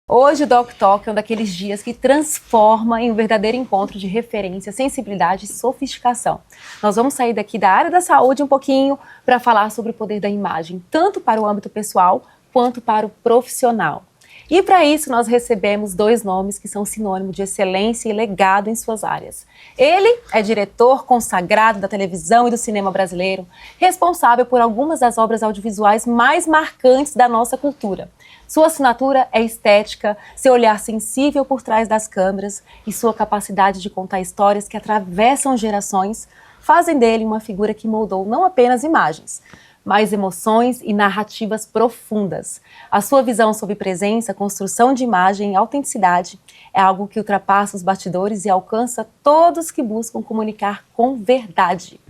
Hoje o Doc Talk é um daqueles dias que transforma em um verdadeiro encontro de referência, sensibilidade e sofisticação. Nós vamos sair daqui da área da saúde um pouquinho para falar sobre o poder da imagem, tanto para o âmbito pessoal quanto para o profissional. E para isso nós recebemos dois nomes que são sinônimo de excelência e legado em suas áreas. Ele é diretor consagrado da televisão e do cinema brasileiro, responsável por algumas das obras audiovisuais mais marcantes da nossa cultura. Sua assinatura é estética, seu olhar sensível por trás das câmeras e sua capacidade de contar histórias que atravessam gerações fazem dele uma figura que moldou não apenas imagens, mas emoções e narrativas profundas. A sua visão sobre presença, construção de imagem e autenticidade é algo que ultrapassa os bastidores e alcança todos que buscam comunicar com verdade.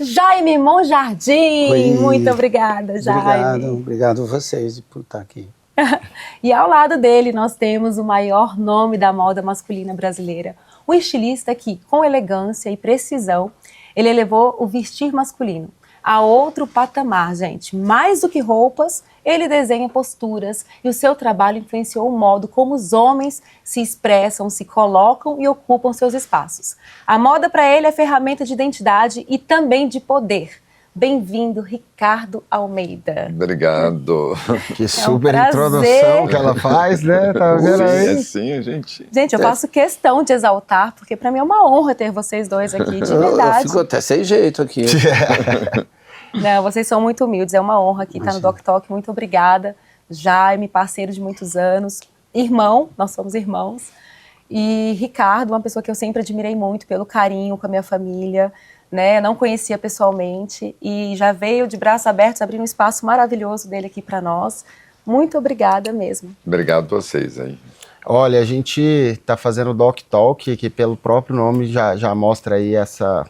Jaime Monjardim, Oi. Muito obrigada, Jaime. Obrigado a vocês por estar aqui. E ao lado dele nós temos o maior nome da moda masculina brasileira, um estilista que, com elegância e precisão, ele elevou o vestir masculino a outro patamar, gente. Mais do que roupas, ele desenha posturas e o seu trabalho influenciou o modo como os homens se expressam, se colocam e ocupam seus espaços. A moda para ele é ferramenta de identidade e também de poder. Bem-vindo, Ricardo Almeida. Obrigado. Que super introdução que ela faz, né? Tá vendo aí? É sim, gente. Gente, eu faço questão de exaltar, porque para mim é uma honra ter vocês dois aqui, de verdade. Eu fico até sem jeito aqui. Não, vocês são muito humildes, é uma honra aqui estar no Doc Talk. Muito obrigada. Jaime, parceiro de muitos anos, irmão, nós somos irmãos. E Ricardo, uma pessoa que eu sempre admirei muito pelo carinho com a minha família, né? Não conhecia pessoalmente e já veio de braços abertos abrir um espaço maravilhoso dele aqui para nós. Muito obrigada mesmo. Obrigado a vocês aí. Olha, a gente está fazendo o Doc Talk, que pelo próprio nome já mostra aí essa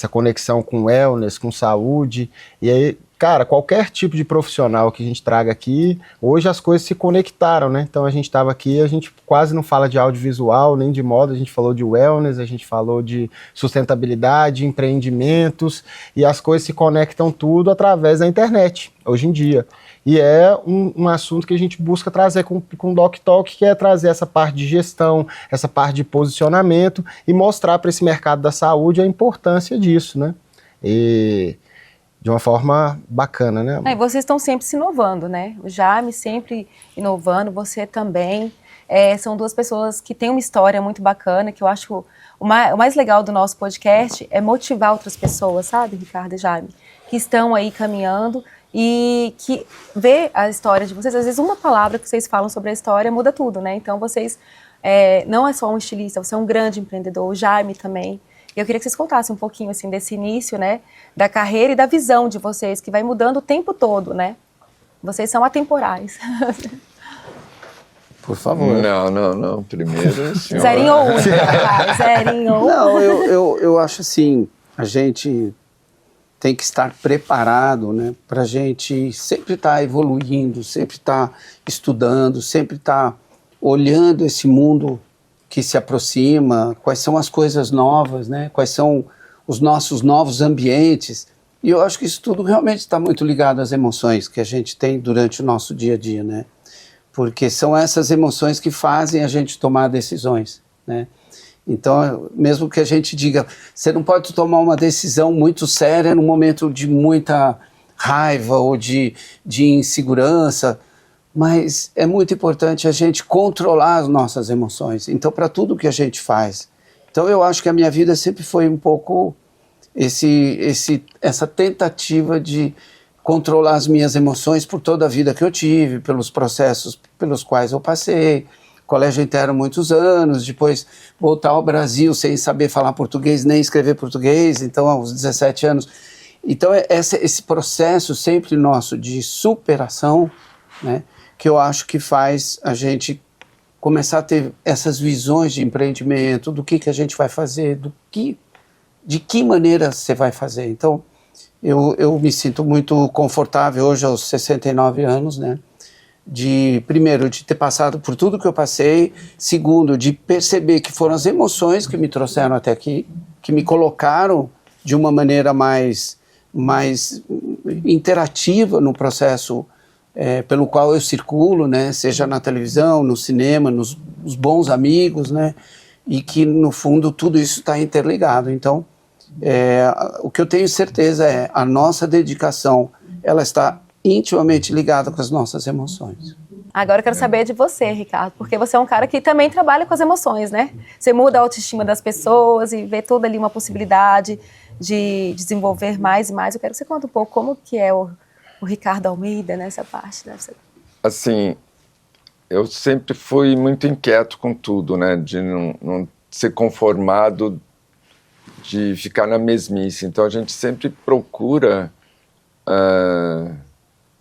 conexão com wellness, com saúde. E aí, cara, qualquer tipo de profissional que a gente traga aqui, hoje as coisas se conectaram, né? Então a gente estava aqui, a gente quase não fala de audiovisual, nem de moda, a gente falou de wellness, a gente falou de sustentabilidade, empreendimentos, e as coisas se conectam tudo através da internet, hoje em dia. E é um assunto que a gente busca trazer com o Doc Talk, que é trazer essa parte de gestão, essa parte de posicionamento e mostrar para esse mercado da saúde a importância disso, né? E de uma forma bacana, né? E vocês estão sempre se inovando, né? O Jaime sempre inovando, você também. São duas pessoas que têm uma história muito bacana, que eu acho o mais legal do nosso podcast é motivar outras pessoas, sabe, Ricardo e Jaime, que estão aí caminhando e que vê a história de vocês. Às vezes uma palavra que vocês falam sobre a história muda tudo, né? Então vocês não é só um estilista, você é um grande empreendedor, o Jaime também. Eu queria que vocês contassem um pouquinho assim desse início, né, da carreira e da visão de vocês, que vai mudando o tempo todo, né? Vocês são atemporais. Por favor. Não. Primeiro, senhora. Zerinho ou um, zerinho ou um. Não, eu acho assim, a gente tem que estar preparado, né, para a gente sempre estar evoluindo, sempre estar estudando, sempre estar olhando esse mundo que se aproxima, quais são as coisas novas, né, quais são os nossos novos ambientes. E eu acho que isso tudo realmente está muito ligado às emoções que a gente tem durante o nosso dia a dia, né? Porque são essas emoções que fazem a gente tomar decisões, né? Então, mesmo que a gente diga, você não pode tomar uma decisão muito séria num momento de muita raiva ou de insegurança, mas é muito importante a gente controlar as nossas emoções. Então, para tudo que a gente faz. Então, eu acho que a minha vida sempre foi um pouco essa tentativa de controlar as minhas emoções por toda a vida que eu tive, pelos processos pelos quais eu passei, colégio interno muitos anos, depois voltar ao Brasil sem saber falar português nem escrever português, então aos 17 anos. Então esse processo sempre nosso de superação, né, que eu acho que faz a gente começar a ter essas visões de empreendimento, do que a gente vai fazer, de que maneira você vai fazer. Então, eu me sinto muito confortável hoje aos 69 anos, né? Primeiro, de ter passado por tudo que eu passei. Segundo, de perceber que foram as emoções que me trouxeram até aqui, que me colocaram de uma maneira mais interativa no processo pelo qual eu circulo, né? Seja na televisão, no cinema, nos bons amigos, né? E que, no fundo, tudo isso está interligado. Então, o que eu tenho certeza é a nossa dedicação, ela está intimamente ligada com as nossas emoções. Agora eu quero saber de você, Ricardo, porque você é um cara que também trabalha com as emoções, né? Você muda a autoestima das pessoas e vê toda ali uma possibilidade de desenvolver mais e mais. Eu quero que você conte um pouco como que é o Ricardo Almeida nessa parte. Né? Assim, eu sempre fui muito inquieto com tudo, né? De não ser conformado, de ficar na mesmice. Então a gente sempre procura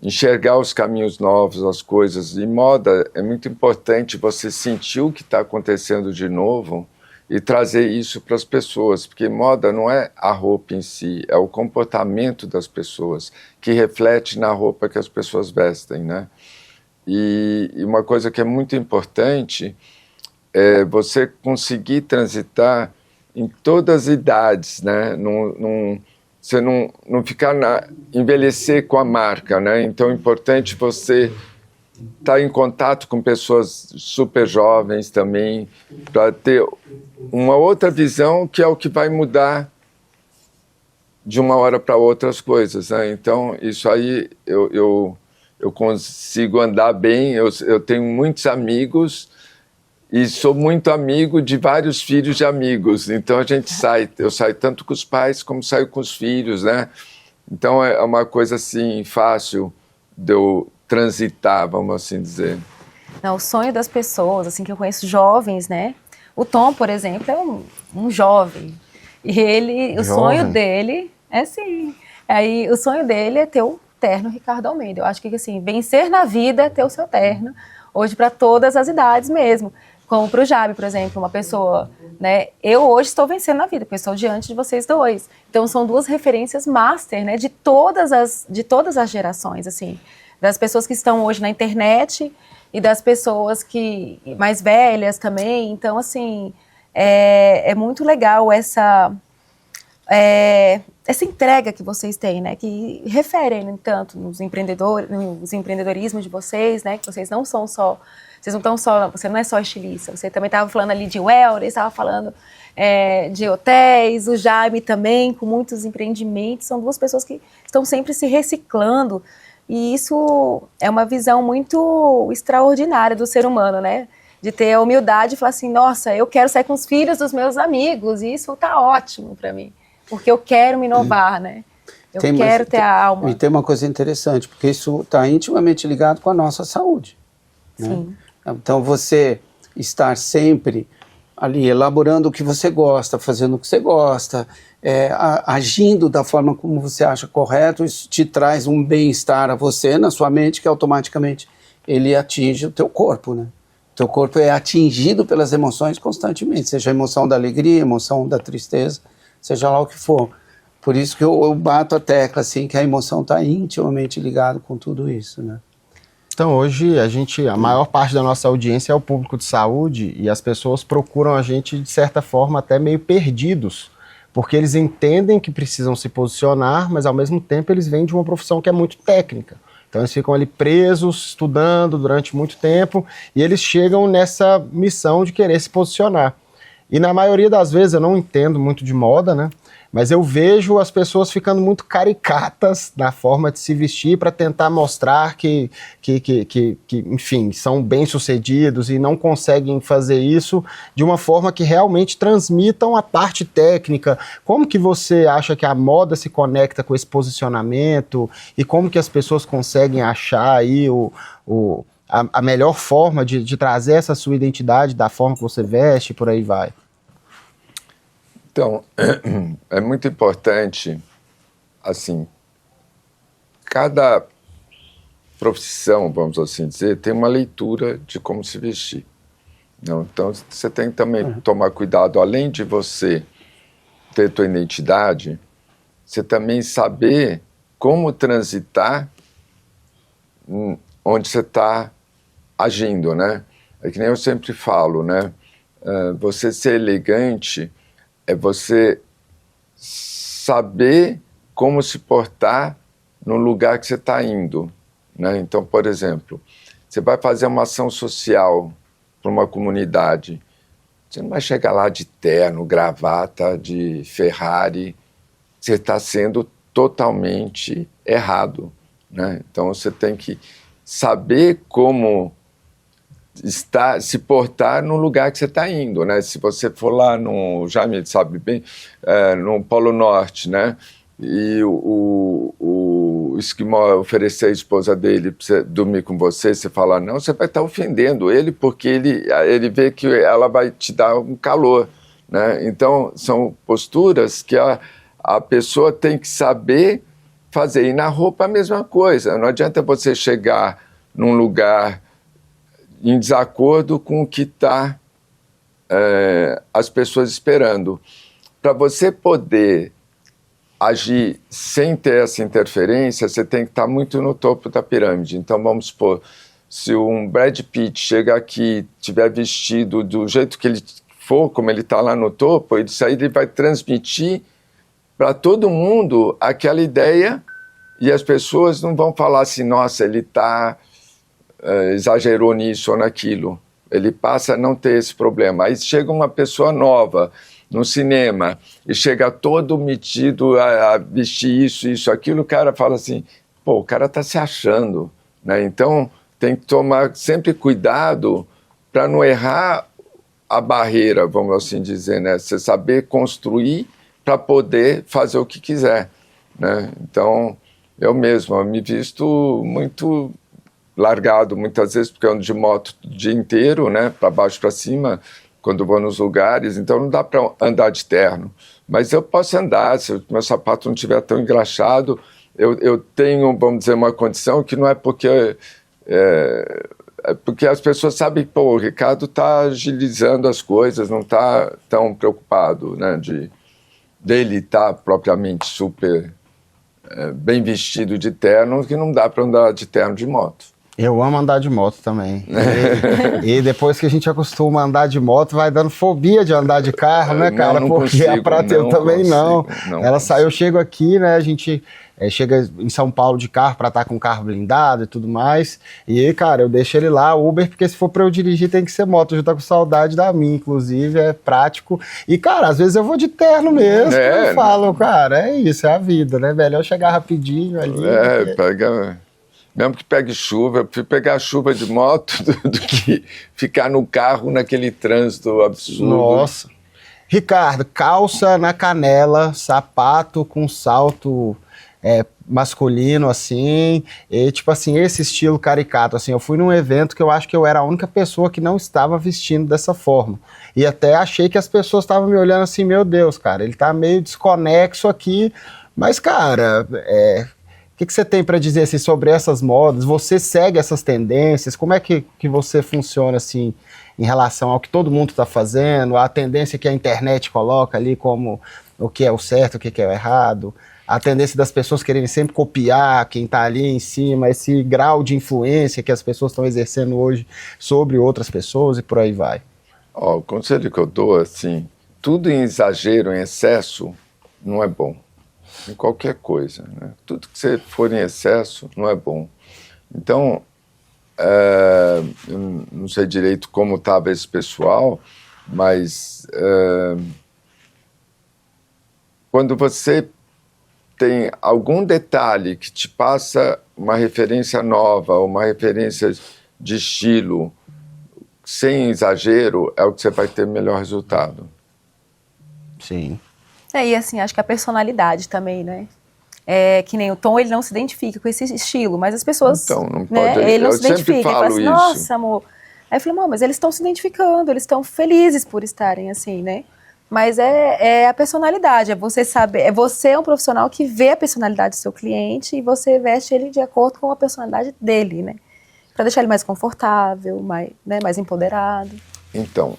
enxergar os caminhos novos, as coisas. E moda, é muito importante você sentir o que está acontecendo de novo e trazer isso para as pessoas, porque moda não é a roupa em si, é o comportamento das pessoas, que reflete na roupa que as pessoas vestem, né? E uma coisa que é muito importante é você conseguir transitar em todas as idades, né? Você não ficar envelhecer com a marca, né? Então é importante você estar em contato com pessoas super jovens também, para ter uma outra visão, que é o que vai mudar de uma hora para outra as coisas, né? Então isso aí eu consigo andar bem, eu tenho muitos amigos e sou muito amigo de vários filhos de amigos, então a gente eu saio tanto com os pais como saio com os filhos, né? Então é uma coisa assim fácil de eu transitar, vamos assim dizer. Não, o sonho das pessoas, assim, que eu conheço jovens, né? O Tom, por exemplo, é um jovem. E o sonho dele é assim. Aí o sonho dele é ter o terno Ricardo Almeida. Eu acho que assim, vencer na vida é ter o seu terno, hoje para todas as idades mesmo. Como para o Jabe, por exemplo, uma pessoa, né? Eu hoje estou vencendo na vida, porque eu estou diante de vocês dois. Então são duas referências master, né? De todas as gerações, assim. Das pessoas que estão hoje na internet e das pessoas mais velhas também. Então, assim, é muito legal essa entrega que vocês têm, né? Que referem, tanto nos empreendedorismo de vocês, né? Que vocês não são só... Você não é só estilista, você também estava falando ali de Welder, estava falando de hotéis, o Jaime também, com muitos empreendimentos. São duas pessoas que estão sempre se reciclando. E isso é uma visão muito extraordinária do ser humano, né? De ter a humildade e falar assim, nossa, eu quero sair com os filhos dos meus amigos, e isso tá ótimo para mim, porque eu quero me inovar, né? Eu quero ter a alma. E tem uma coisa interessante, porque isso está intimamente ligado com a nossa saúde. Né? Sim. Então você estar sempre ali elaborando o que você gosta, fazendo o que você gosta, agindo da forma como você acha correto, isso te traz um bem-estar a você, na sua mente, que automaticamente ele atinge o teu corpo, né? O teu corpo é atingido pelas emoções constantemente, seja a emoção da alegria, a emoção da tristeza, seja lá o que for. Por isso que eu bato a tecla, assim, que a emoção está intimamente ligada com tudo isso, né? Então hoje a maior parte da nossa audiência é o público de saúde e as pessoas procuram a gente de certa forma até meio perdidos, porque eles entendem que precisam se posicionar, mas ao mesmo tempo eles vêm de uma profissão que é muito técnica. Então eles ficam ali presos, estudando durante muito tempo e eles chegam nessa missão de querer se posicionar. E na maioria das vezes eu não entendo muito de moda, né? Mas eu vejo as pessoas ficando muito caricatas na forma de se vestir para tentar mostrar que, enfim, são bem-sucedidos e não conseguem fazer isso de uma forma que realmente transmitam a parte técnica. Como que você acha que a moda se conecta com esse posicionamento e como que as pessoas conseguem achar aí a melhor forma de trazer essa sua identidade da forma que você veste e por aí vai? Então, é muito importante, assim, cada profissão, vamos assim dizer, tem uma leitura de como se vestir. Não, então você tem que também tomar cuidado, além de você ter tua identidade, você também saber como transitar onde você está agindo, né? É que nem eu sempre falo, né? Você ser elegante é você saber como se portar no lugar que você está indo, né? Então, por exemplo, você vai fazer uma ação social para uma comunidade, você não vai chegar lá de terno, gravata, de Ferrari, você está sendo totalmente errado, né? Então você tem que saber como se portar no lugar que você está indo, né? Se você for lá no, Jaime sabe bem, no Polo Norte, né? E o esquimó oferecer a esposa dele para você dormir com você falar não, você vai estar ofendendo ele, porque ele vê que ela vai te dar um calor, né? Então são posturas que a pessoa tem que saber fazer. E na roupa a mesma coisa, não adianta você chegar num lugar em desacordo com o que está as pessoas esperando. Para você poder agir sem ter essa interferência, você tem que estar muito no topo da pirâmide. Então, vamos supor, se um Brad Pitt chega aqui, tiver vestido do jeito que ele for, como ele está lá no topo, isso aí ele vai transmitir para todo mundo aquela ideia e as pessoas não vão falar assim, nossa, ele exagerou nisso ou naquilo. Ele passa a não ter esse problema. Aí chega uma pessoa nova no cinema e chega todo metido a vestir isso, aquilo, o cara fala assim, pô, o cara está se achando, né? Então tem que tomar sempre cuidado para não errar a barreira, vamos assim dizer, né? Você saber construir para poder fazer o que quiser, né? Então eu mesmo me visto muito largado muitas vezes, porque eu ando de moto o dia inteiro, né? Para baixo, para cima, quando vou nos lugares, então não dá para andar de terno. Mas eu posso andar, se o meu sapato não estiver tão engraxado, eu tenho, vamos dizer, uma condição que não é porque... É porque as pessoas sabem que o Ricardo está agilizando as coisas, não está tão preocupado, né, dele estar propriamente super bem vestido de terno, que não dá para andar de terno de moto. Eu amo andar de moto também. E depois que a gente acostuma a andar de moto, vai dando fobia de andar de carro, né, cara? Não porque consigo, a Prata eu também não. Eu chego aqui, né, a gente chega em São Paulo de carro pra estar com o carro blindado e tudo mais. E aí, cara, eu deixo ele lá, Uber, porque se for pra eu dirigir tem que ser moto. Eu já tô com saudade da minha, inclusive, é prático. E, cara, às vezes eu vou de terno mesmo. Eu falo, cara, é isso, é a vida, né, velho? Eu chegar rapidinho ali. Pega... Mesmo que pegue chuva, eu prefiro pegar a chuva de moto do que ficar no carro naquele trânsito absurdo. Nossa. Ricardo, calça na canela, sapato com salto masculino, assim, e tipo assim, esse estilo caricato, assim, eu fui num evento que eu acho que eu era a única pessoa que não estava vestindo dessa forma, e até achei que as pessoas estavam me olhando assim, meu Deus, cara, ele tá meio desconexo aqui, mas cara, o que você tem para dizer assim, sobre essas modas? Você segue essas tendências? Como é que você funciona assim, em relação ao que todo mundo está fazendo, a tendência que a internet coloca ali como o que é o certo, o que é o errado, a tendência das pessoas quererem sempre copiar quem está ali em cima, esse grau de influência que as pessoas estão exercendo hoje sobre outras pessoas e por aí vai? O conselho que eu dou, assim, tudo em exagero, em excesso, não é bom. Em qualquer coisa, né? Tudo que você for em excesso não é bom. Então, eu não sei direito como estava esse pessoal, mas quando você tem algum detalhe que te passa uma referência nova, uma referência de estilo, sem exagero, é o que você vai ter melhor resultado. Sim. E assim, acho que a personalidade também, né? Que nem o Tom, ele não se identifica com esse estilo, mas as pessoas, então, não pode, né? Ele não se identifica, ele fala assim, isso. nossa, amor. Aí eu falei, mas eles estão se identificando, eles estão felizes por estarem assim, né? Mas é a personalidade, é você saber, você é um profissional que vê a personalidade do seu cliente e você veste ele de acordo com a personalidade dele, né? Para deixar ele mais confortável, mais empoderado. Então,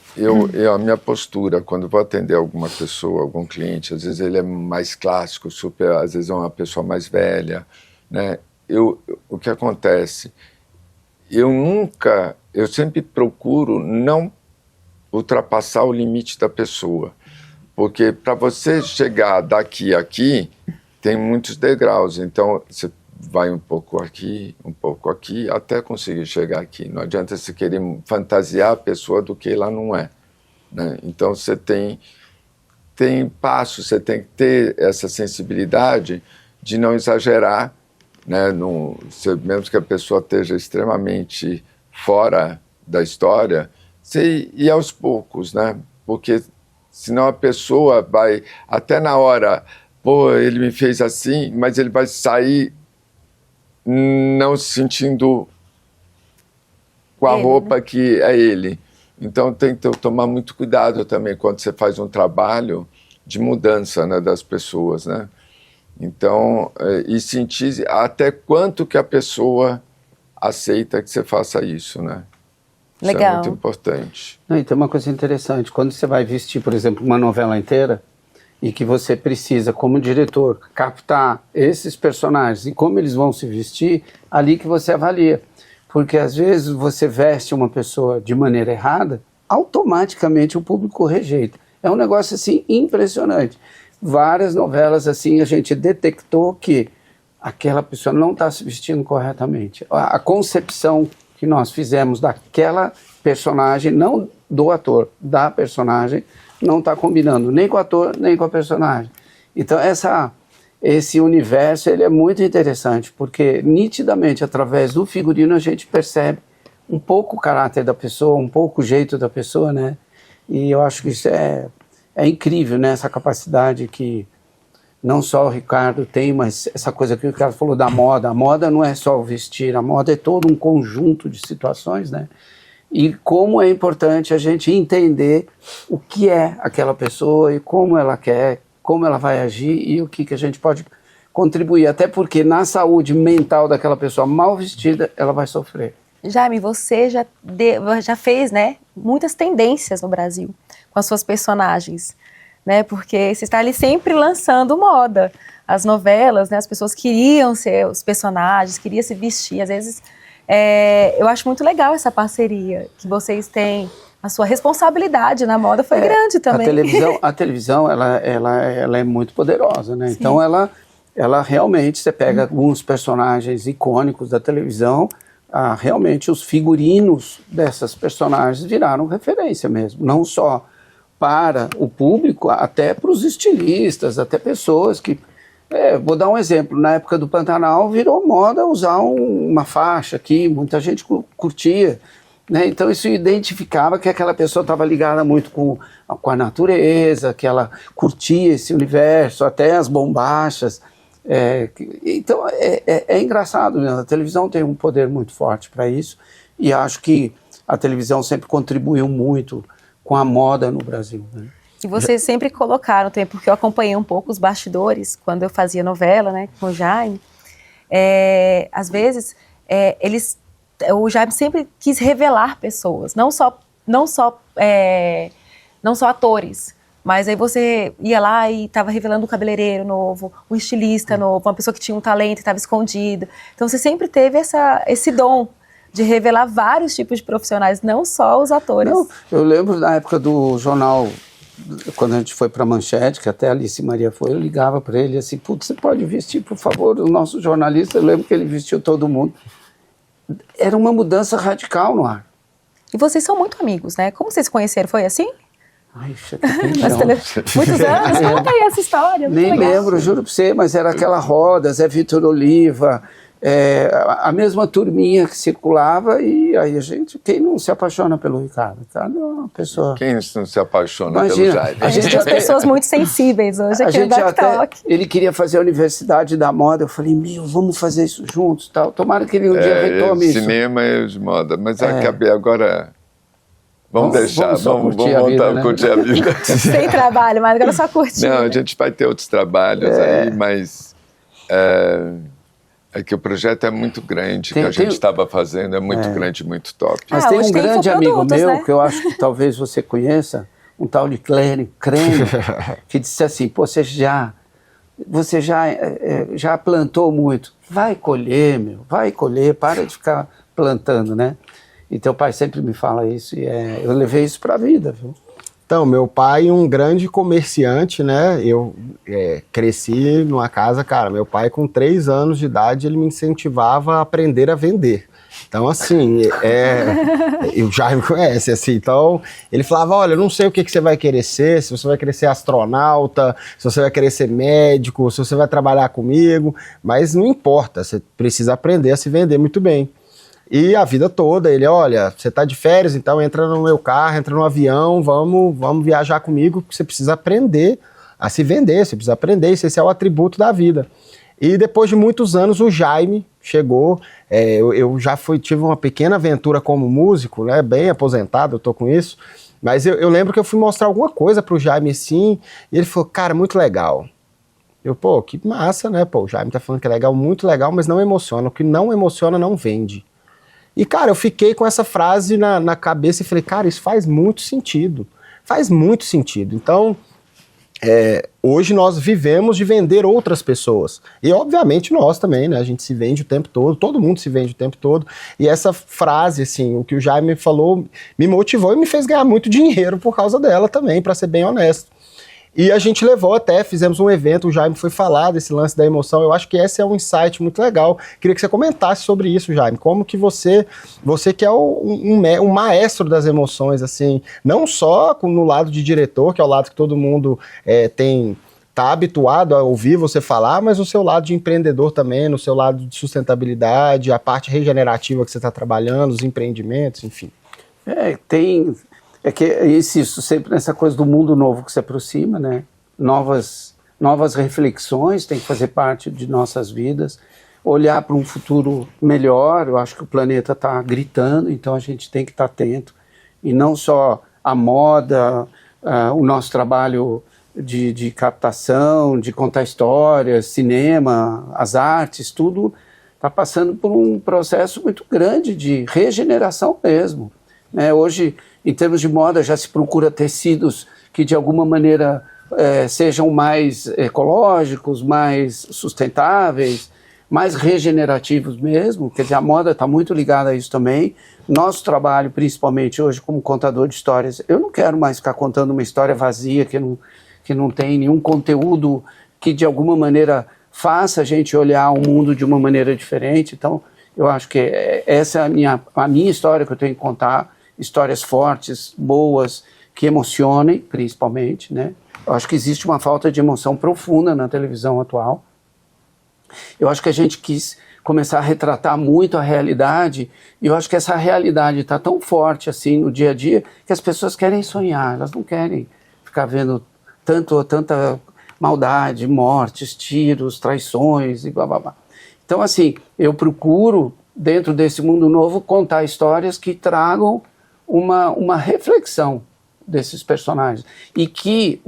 a minha postura, quando vou atender alguma pessoa, algum cliente, às vezes ele é mais clássico, às vezes é uma pessoa mais velha, né? O que acontece? Eu sempre procuro não ultrapassar o limite da pessoa, porque para você chegar daqui a aqui, tem muitos degraus, então você vai um pouco aqui, até conseguir chegar aqui. Não adianta você querer fantasiar a pessoa do que ela não é, né? Então você tem passos, você tem que ter essa sensibilidade de não exagerar, né? Mesmo que a pessoa esteja extremamente fora da história, você ir aos poucos, né? Porque senão a pessoa vai, até na hora, pô, ele me fez assim, mas ele vai sair não se sentindo com a roupa que é ele. Então tem que tomar muito cuidado também quando você faz um trabalho de mudança, né, das pessoas, né? Então, e sentir até quanto que a pessoa aceita que você faça isso, né? Legal. Isso é muito importante. Não, e tem uma coisa interessante, quando você vai vestir, por exemplo, uma novela inteira, e que você precisa, como diretor, captar esses personagens e como eles vão se vestir, ali que você avalia. Porque às vezes você veste uma pessoa de maneira errada, automaticamente o público rejeita. É um negócio assim impressionante. Várias novelas assim a gente detectou que aquela pessoa não está se vestindo corretamente. A concepção que nós fizemos daquela personagem, não do ator, da personagem, não está combinando nem com o ator, nem com a personagem. Então esse universo ele é muito interessante, porque nitidamente, através do figurino, a gente percebe um pouco o caráter da pessoa, um pouco o jeito da pessoa, né? E eu acho que isso é incrível, né? Essa capacidade que não só o Ricardo tem, mas essa coisa que o Ricardo falou da moda. A moda não é só o vestir, a moda é todo um conjunto de situações, né? E como é importante a gente entender o que é aquela pessoa e como ela quer, como ela vai agir e o que a gente pode contribuir. Até porque na saúde mental daquela pessoa mal vestida, ela vai sofrer. Jaime, você já fez, né, muitas tendências no Brasil com as suas personagens, né? Porque você está ali sempre lançando moda. As novelas, né, as pessoas queriam ser os personagens, queriam se vestir, às vezes... eu acho muito legal essa parceria que vocês têm. A sua responsabilidade na moda foi grande também. A televisão ela é muito poderosa, né? Sim. Então ela realmente, você pega alguns personagens icônicos da televisão, realmente os figurinos dessas personagens viraram referência mesmo, não só para o público, até para os estilistas, até pessoas que... vou dar um exemplo, na época do Pantanal virou moda usar uma faixa aqui, muita gente curtia, né? Então isso identificava que aquela pessoa estava ligada muito com a natureza, que ela curtia esse universo, até as bombachas. Então é engraçado, né? A televisão tem um poder muito forte para isso e acho que a televisão sempre contribuiu muito com a moda no Brasil, né? E vocês sempre colocaram também, porque eu acompanhei um pouco os bastidores, quando eu fazia novela, né, com o Jaime, às vezes, o Jaime sempre quis revelar pessoas, não só atores, mas aí você ia lá e estava revelando um cabeleireiro novo, um estilista novo, uma pessoa que tinha um talento e estava escondido. Então você sempre teve esse dom de revelar vários tipos de profissionais, não só os atores. Não, eu lembro na época do jornal, quando a gente foi para a Manchete, que até a Alice Maria foi, eu ligava para ele assim, putz, você pode vestir, por favor, o nosso jornalista. Eu lembro que ele vestiu todo mundo. Era uma mudança radical no ar. E vocês são muito amigos, né? Como vocês se conheceram? Foi assim? Ai, muitos anos? Conta aí essa história. Nem lembro, juro para você, mas era aquela roda, Zé Vitor Oliva, a mesma turminha que circulava, e aí quem não se apaixona pelo Ricardo? Ricardo é uma pessoa... Quem não se apaixona Imagina, pelo Jaime? A gente tem pessoas muito sensíveis hoje aqui no Doc Talk. Ele queria fazer a Universidade da Moda, eu falei, vamos fazer isso juntos, tal. Tomara que ele um dia retome isso. Cinema e de moda, mas acabei agora... Vamos deixar, vamos curtir a vida, né? curtir a vida. Sem trabalho, mas agora só curtir. Não, a gente vai ter outros trabalhos aí, mas É que o projeto é muito grande, que a gente estava fazendo é muito grande, muito top. Mas tem um grande amigo meu, né? que eu acho que talvez você conheça, um tal de Creme, que disse assim, pô, você já plantou muito, vai colher, para de ficar plantando, né? E teu pai sempre me fala isso, e eu levei isso para a vida, viu? Então, meu pai, um grande comerciante, né? Eu cresci numa casa, cara, meu pai com 3 anos de idade, ele me incentivava a aprender a vender. Então, assim, o Jaime conhece, assim, então, ele falava, olha, eu não sei o que você vai querer ser, se você vai querer ser astronauta, se você vai querer ser médico, se você vai trabalhar comigo, mas não importa, você precisa aprender a se vender muito bem. E a vida toda, ele, olha, você tá de férias, então entra no meu carro, entra no avião, vamos viajar comigo, porque você precisa aprender a se vender, você precisa aprender, esse é o atributo da vida. E depois de muitos anos, o Jaime chegou, eu já tive uma pequena aventura como músico, né, bem aposentado, eu tô com isso, mas eu lembro que eu fui mostrar alguma coisa pro Jaime assim, e ele falou, cara, muito legal. Eu, pô, que massa, né, pô, o Jaime tá falando que é legal, muito legal, mas não emociona, o que não emociona não vende. E, cara, eu fiquei com essa frase na cabeça e falei, cara, isso faz muito sentido. Faz muito sentido. Então, hoje nós vivemos de vender outras pessoas. E, obviamente, nós também, né? A gente se vende o tempo todo, todo mundo se vende o tempo todo. E essa frase, assim, o que o Jaime falou, me motivou e me fez ganhar muito dinheiro por causa dela também, para ser bem honesto. E a gente fizemos um evento, o Jaime foi falar desse lance da emoção, eu acho que esse é um insight muito legal. Queria que você comentasse sobre isso, Jaime, como que você que é um maestro das emoções, assim, não só no lado de diretor, que é o lado que todo mundo tá habituado a ouvir você falar, mas no seu lado de empreendedor também, no seu lado de sustentabilidade, a parte regenerativa que você está trabalhando, os empreendimentos, enfim. É que eu insisto sempre nessa coisa do mundo novo que se aproxima, né? Novas reflexões têm que fazer parte de nossas vidas, olhar para um futuro melhor. Eu acho que o planeta está gritando, então a gente tem que estar atento. E não só a moda, o nosso trabalho de captação, de contar histórias, cinema, as artes, tudo está passando por um processo muito grande de regeneração mesmo. Hoje, em termos de moda, já se procura tecidos que de alguma maneira sejam mais ecológicos, mais sustentáveis, mais regenerativos mesmo, quer dizer, a moda está muito ligada a isso também. Nosso trabalho, principalmente hoje como contador de histórias, eu não quero mais ficar contando uma história vazia, que não tem nenhum conteúdo que de alguma maneira faça a gente olhar o mundo de uma maneira diferente. Então, eu acho que essa é a minha história que eu tenho que contar, histórias fortes, boas, que emocionem, principalmente, né? Eu acho que existe uma falta de emoção profunda na televisão atual. Eu acho que a gente quis começar a retratar muito a realidade, e eu acho que essa realidade está tão forte assim no dia a dia, que as pessoas querem sonhar, elas não querem ficar vendo tanta maldade, mortes, tiros, traições e blá blá blá. Então, assim, eu procuro, dentro desse mundo novo, contar histórias que tragam uma reflexão desses personagens e que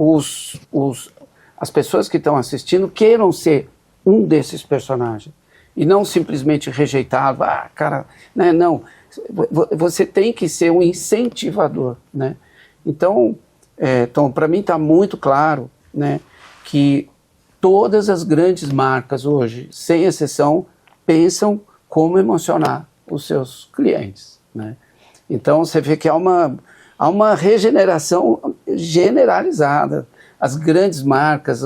as pessoas que estão assistindo queiram ser um desses personagens e não simplesmente rejeitado, cara, né? Não, você tem que ser um incentivador, né? Então, Tom, para mim está muito claro, né, que todas as grandes marcas hoje, sem exceção, pensam como emocionar os seus clientes, né? Então você vê que há uma regeneração generalizada. As grandes marcas,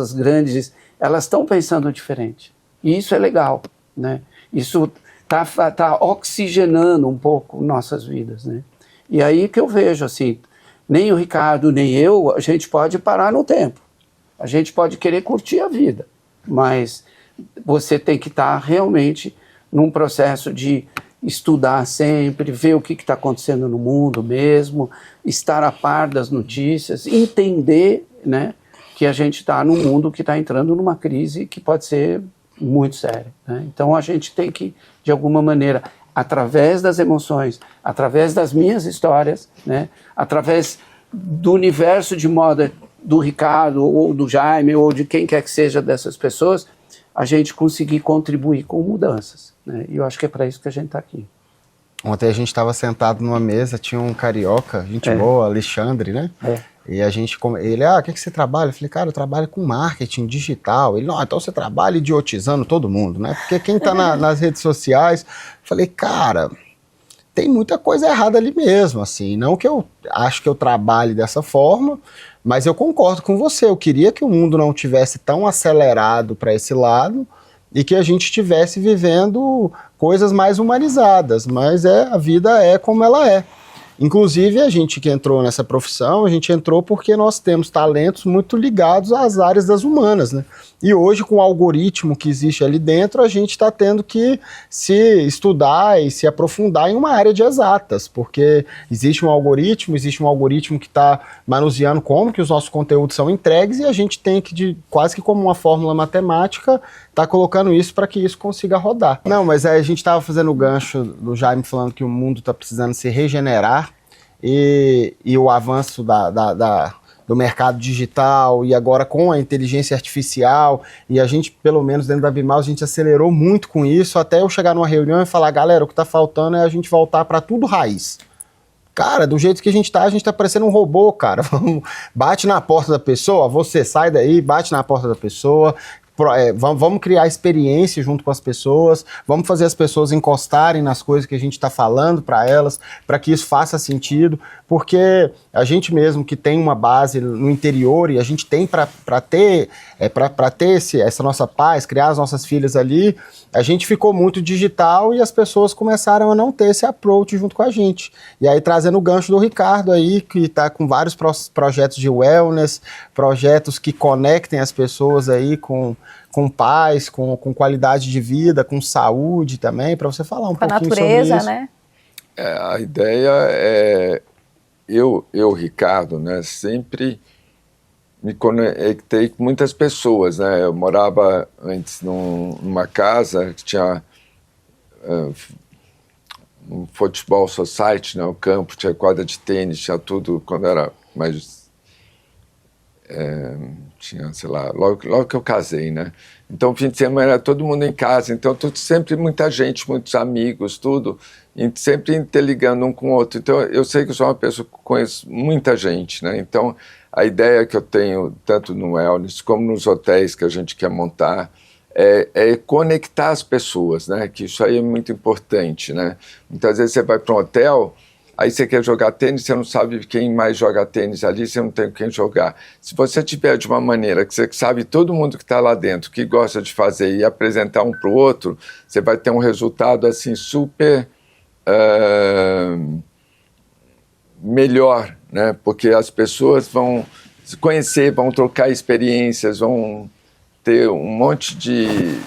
elas estão pensando diferente. E isso é legal, né? Isso tá oxigenando um pouco nossas vidas, né? E aí que eu vejo, assim, nem o Ricardo, nem eu, a gente pode parar no tempo. A gente pode querer curtir a vida, mas você tem que estar realmente num processo de estudar sempre, ver o que está acontecendo no mundo mesmo, estar a par das notícias, entender, né, que a gente está num mundo que está entrando numa crise que pode ser muito séria, né? Então a gente tem que, de alguma maneira, através das emoções, através das minhas histórias, né, através do universo de moda do Ricardo, ou do Jaime, ou de quem quer que seja dessas pessoas, a gente conseguir contribuir com mudanças, né? E eu acho que é para isso que a gente está aqui. Ontem a gente estava sentado numa mesa, tinha um carioca, gente boa, Alexandre, né? E a gente, ele, o que você trabalha? Eu falei, cara, eu trabalho com marketing digital. Ele, não, então você trabalha idiotizando todo mundo, né? Porque quem tá nas redes sociais, eu falei, cara, tem muita coisa errada ali mesmo, assim, não que eu acho que eu trabalhe dessa forma, mas eu concordo com você, eu queria que o mundo não tivesse tão acelerado para esse lado, e que a gente estivesse vivendo coisas mais humanizadas, mas a vida é como ela é. Inclusive, a gente que entrou nessa profissão, a gente entrou porque nós temos talentos muito ligados às áreas das humanas, né? E hoje, com o algoritmo que existe ali dentro, a gente está tendo que se estudar e se aprofundar em uma área de exatas, porque existe um algoritmo que está manuseando como que os nossos conteúdos são entregues, e a gente tem que, quase que como uma fórmula matemática, tá colocando isso para que isso consiga rodar. Não, mas a gente estava fazendo o gancho do Jaime falando que o mundo está precisando se regenerar, e o avanço do mercado digital, e agora com a inteligência artificial, e a gente, pelo menos dentro da Bimal, a gente acelerou muito com isso, até eu chegar numa reunião e falar, galera, o que está faltando é a gente voltar para tudo raiz. Cara, do jeito que a gente tá parecendo um robô, cara. Bate na porta da pessoa, você sai daí, bate na porta da pessoa, vamos criar experiência junto com as pessoas, vamos fazer as pessoas encostarem nas coisas que a gente está falando para elas, para que isso faça sentido, porque a gente mesmo que tem uma base no interior, e a gente tem para ter essa nossa paz, criar as nossas filhas ali, a gente ficou muito digital e as pessoas começaram a não ter esse approach junto com a gente. E aí, trazendo o gancho do Ricardo aí, que está com vários projetos de wellness, projetos que conectem as pessoas aí com paz, com qualidade de vida, com saúde também, para você falar um pouquinho sobre isso. Com a natureza, né? A ideia é, eu, Ricardo, né, sempre me conectei com muitas pessoas, né? Eu morava antes numa casa que tinha um futebol society, né? O campo, tinha quadra de tênis, tinha tudo, quando era mais... tinha, sei lá, logo que eu casei, né? Então, fim de semana era todo mundo em casa, então sempre muita gente, muitos amigos, tudo, e sempre interligando um com o outro. Então, eu sei que eu sou uma pessoa que conheço muita gente, né? Então, a ideia que eu tenho, tanto no wellness como nos hotéis que a gente quer montar, é conectar as pessoas, né? Que isso aí é muito importante, né? Muitas vezes você vai para um hotel, aí você quer jogar tênis, você não sabe quem mais joga tênis ali, você não tem com quem jogar. Se você tiver de uma maneira que você sabe todo mundo que está lá dentro, que gosta de fazer, e apresentar um para o outro, você vai ter um resultado assim super melhor, né? Porque as pessoas vão se conhecer, vão trocar experiências, vão ter um monte de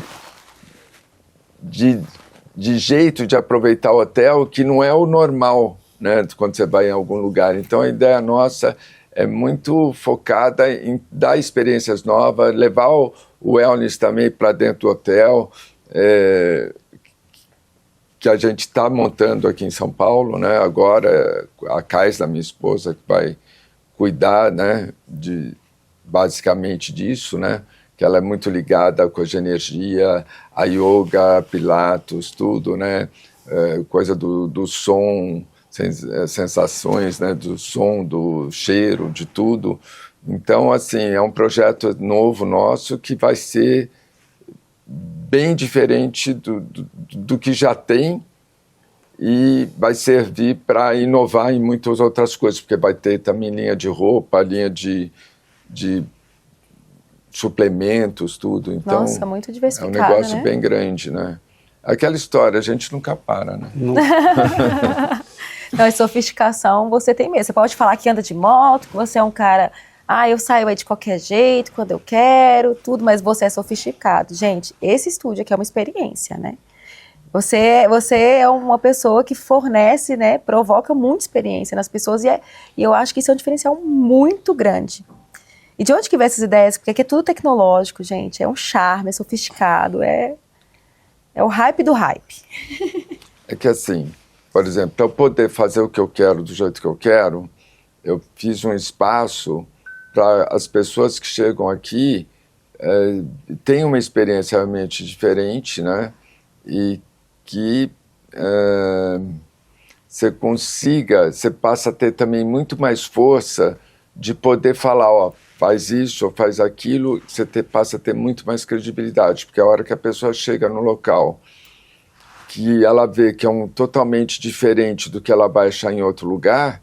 jeito de aproveitar o hotel que não é o normal, né, quando você vai em algum lugar. Então, a ideia nossa é muito focada em dar experiências novas, levar o wellness também para dentro do hotel, que a gente está montando aqui em São Paulo, né? Agora, a Kaisla, minha esposa, que vai cuidar, né, basicamente disso, né? Que ela é muito ligada à coisa de energia, a yoga, pilates, tudo, né? Coisa do som, sensações, né, do som, do cheiro, de tudo. Então, assim, é um projeto novo nosso que vai ser bem diferente do que já tem, e vai servir para inovar em muitas outras coisas, porque vai ter também linha de roupa, linha de suplementos, tudo. Então, nossa, muito diversificado, é um negócio, né? bem grande, né? Aquela história, a gente nunca para, né? Então, sofisticação você tem mesmo. Você pode falar que anda de moto, que você é um cara... eu saio aí de qualquer jeito, quando eu quero, tudo, mas você é sofisticado. Gente, esse estúdio aqui é uma experiência, né? Você é uma pessoa que fornece, né, provoca muita experiência nas pessoas, e eu acho que isso é um diferencial muito grande. E de onde que vem essas ideias? Porque aqui é tudo tecnológico, gente, é um charme, é sofisticado, é o hype do hype. É que assim, por exemplo, para eu poder fazer o que eu quero do jeito que eu quero, eu fiz um espaço para as pessoas que chegam aqui tem uma experiência realmente diferente, né? E que você passa a ter também muito mais força de poder falar, ó, faz isso ou faz aquilo, passa a ter muito mais credibilidade, porque a hora que a pessoa chega no local, que ela vê que é totalmente diferente do que ela vai achar em outro lugar,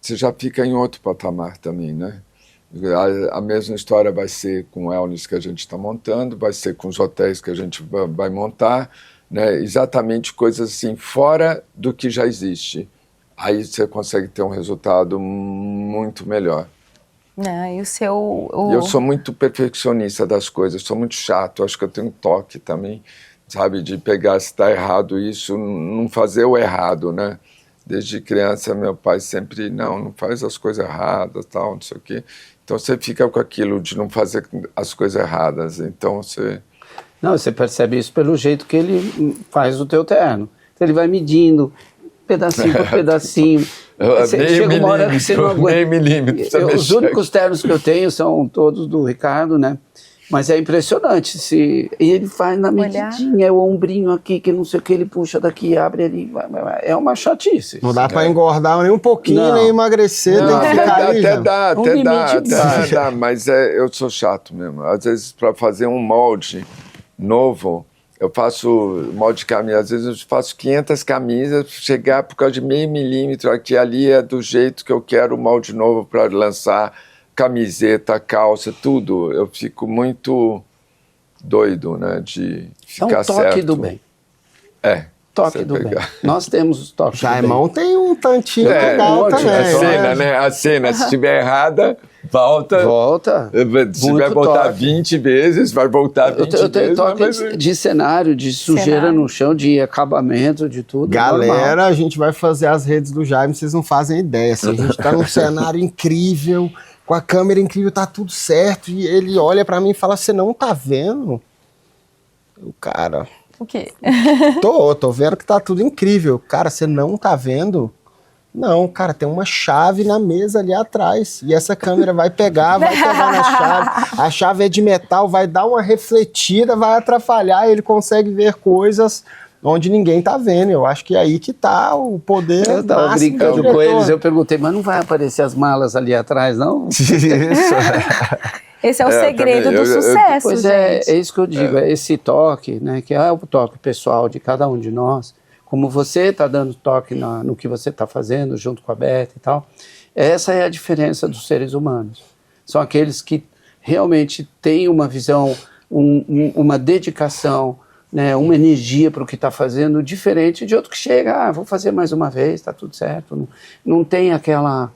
você já fica em outro patamar também, né? A mesma história vai ser com o wellness que a gente está montando, vai ser com os hotéis que a gente vai montar, né? Exatamente coisas assim, fora do que já existe. Aí você consegue ter um resultado muito melhor. E eu sou muito perfeccionista das coisas, sou muito chato, acho que eu tenho um toque também, sabe, de pegar se está errado isso, não fazer o errado, né? Desde criança, meu pai sempre, não faz as coisas erradas, tal, não sei o quê. Então você fica com aquilo de não fazer as coisas erradas, então você... Não, você percebe isso pelo jeito que ele faz o teu terno. Então ele vai medindo, pedacinho por pedacinho. Chega uma hora que você não aguenta. Os únicos ternos que eu tenho são todos do Ricardo, né? Mas é impressionante. E ele faz na medidinha, é o ombrinho aqui, que não sei o que, ele puxa daqui, abre ali. É uma chatice. Não dá para engordar nem um pouquinho, nem emagrecer. Não, tem que ficar até dá, mas eu sou chato mesmo. Às vezes, para fazer um molde novo, eu faço molde de camisa, às vezes eu faço 500 camisas, chegar por causa de meio milímetro, aqui ali é do jeito que eu quero o molde novo para lançar, camiseta, calça, tudo. Eu fico muito doido, né, de ficar certo. É um toque do bem. Toque do bem. Nós temos os toques do bem. Jaimão tem um tantinho legal também. A cena, né? A cena, se estiver errada, volta. Se vai voltar 20 vezes, vai voltar 20 vezes. Eu tenho toque de cenário, de sujeira no chão, de acabamento, de tudo. Galera, normal. A gente vai fazer as redes do Jaime, vocês não fazem ideia. Assim, a gente tá num cenário incrível, com a câmera incrível, tá tudo certo. E ele olha pra mim e fala, você não tá vendo? O cara... O quê? Tô vendo que tá tudo incrível. Cara, você não tá vendo? Não, cara, tem uma chave na mesa ali atrás. E essa câmera vai pegar na chave. A chave é de metal, vai dar uma refletida, vai atrapalhar. Ele consegue ver coisas onde ninguém tá vendo. Eu acho que é aí que tá o poder. Eu tava brincando com eles, eu perguntei, mas não vai aparecer as malas ali atrás, não? Isso. Esse é o segredo do sucesso, pois gente. É isso que eu digo, é esse toque, né, que é o toque pessoal de cada um de nós, como você está dando toque no que você está fazendo junto com a Beth e tal, essa é a diferença dos seres humanos. São aqueles que realmente têm uma visão, uma dedicação, né, uma energia para o que está fazendo, diferente de outro que chega, vou fazer mais uma vez, está tudo certo, não tem aquela...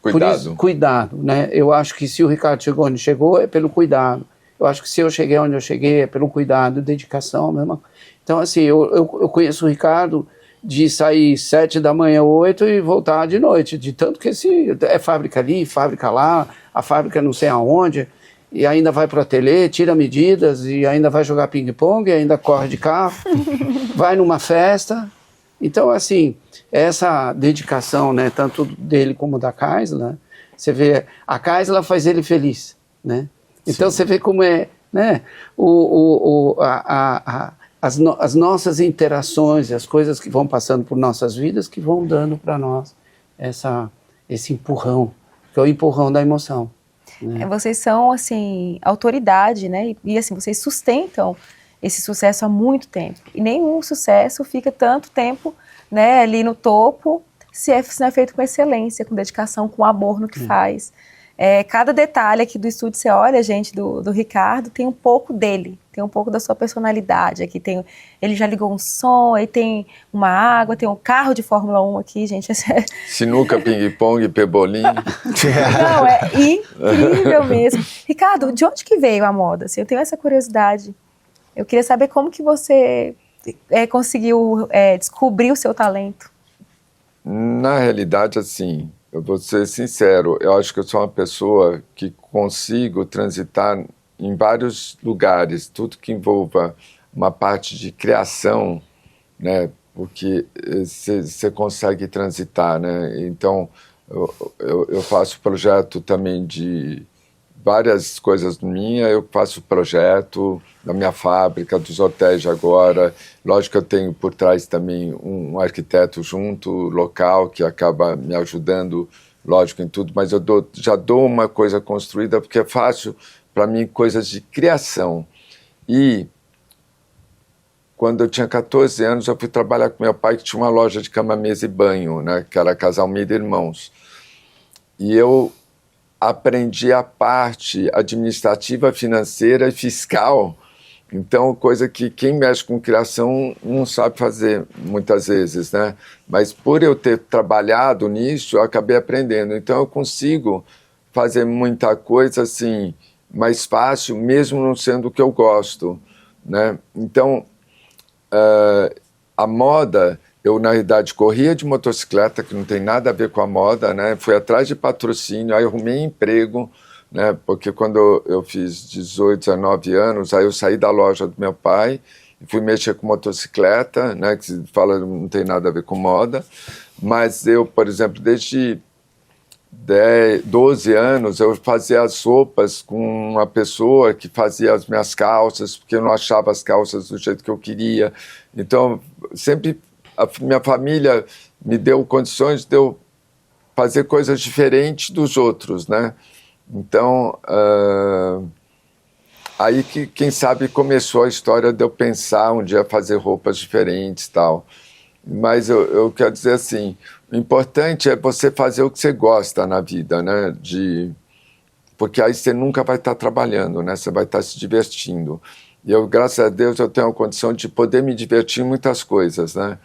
Cuidado. Por isso, cuidado, né? Eu acho que se o Ricardo chegou onde chegou, é pelo cuidado. Eu acho que se eu cheguei onde eu cheguei, é pelo cuidado, dedicação mesmo. Então, assim, eu conheço o Ricardo de sair 7 da manhã, 8 e voltar de noite, de tanto que é fábrica ali, fábrica lá, a fábrica não sei aonde, e ainda vai para o ateliê, tira medidas, e ainda vai jogar ping-pong, ainda corre de carro, vai numa festa. Então, assim, essa dedicação, né, tanto dele como da Kaysla, você vê, a Kaysla faz ele feliz, né? Então você vê como é, né, as nossas interações, as coisas que vão passando por nossas vidas, que vão dando para nós esse empurrão, que é o empurrão da emoção. Né? Vocês são, assim, autoridade, né? E assim, vocês sustentam esse sucesso há muito tempo. E nenhum sucesso fica tanto tempo, né, ali no topo, se não é feito com excelência, com dedicação, com amor no que faz. Cada detalhe aqui do estúdio, você olha, gente, do Ricardo, tem um pouco dele, tem um pouco da sua personalidade. Aqui ele já ligou um som, aí tem uma água, tem um carro de Fórmula 1 aqui, gente. Sinuca, ping-pong, pebolim. Não, é incrível mesmo. Ricardo, de onde que veio a moda? Assim, eu tenho essa curiosidade. Eu queria saber como que você conseguiu descobrir o seu talento. Na realidade, assim, eu vou ser sincero, eu acho que eu sou uma pessoa que consigo transitar em vários lugares, tudo que envolva uma parte de criação, né, porque você consegue transitar, né, então eu faço projeto também de várias coisas minhas, eu faço projeto da minha fábrica, dos hotéis de agora. Lógico que eu tenho por trás também um arquiteto junto, local, que acaba me ajudando, lógico, em tudo, mas eu já dou uma coisa construída, porque é fácil para mim coisas de criação. E quando eu tinha 14 anos, eu fui trabalhar com meu pai, que tinha uma loja de cama, mesa e banho, né, que era Casal Almeida Irmãos. E eu aprendi a parte administrativa, financeira e fiscal. Então, coisa que quem mexe com criação não sabe fazer muitas vezes, né? Mas por eu ter trabalhado nisso, eu acabei aprendendo. Então, eu consigo fazer muita coisa assim mais fácil, mesmo não sendo o que eu gosto, né? Então, a moda, eu na realidade corria de motocicleta, que não tem nada a ver com a moda, né? Fui atrás de patrocínio, aí arrumei emprego, né? Porque quando eu fiz 18, 19 anos, aí eu saí da loja do meu pai e fui mexer com motocicleta, né? Que se fala não tem nada a ver com moda, mas eu, por exemplo, desde 12 anos, eu fazia as roupas com uma pessoa que fazia as minhas calças, porque eu não achava as calças do jeito que eu queria. Então, sempre a minha família me deu condições de eu fazer coisas diferentes dos outros, né? Então, aí que, quem sabe, começou a história de eu pensar um dia fazer roupas diferentes e tal. Mas eu quero dizer assim, o importante é você fazer o que você gosta na vida, né? Porque aí você nunca vai estar trabalhando, né? Você vai estar se divertindo. E eu, graças a Deus, eu tenho a condição de poder me divertir em muitas coisas, né?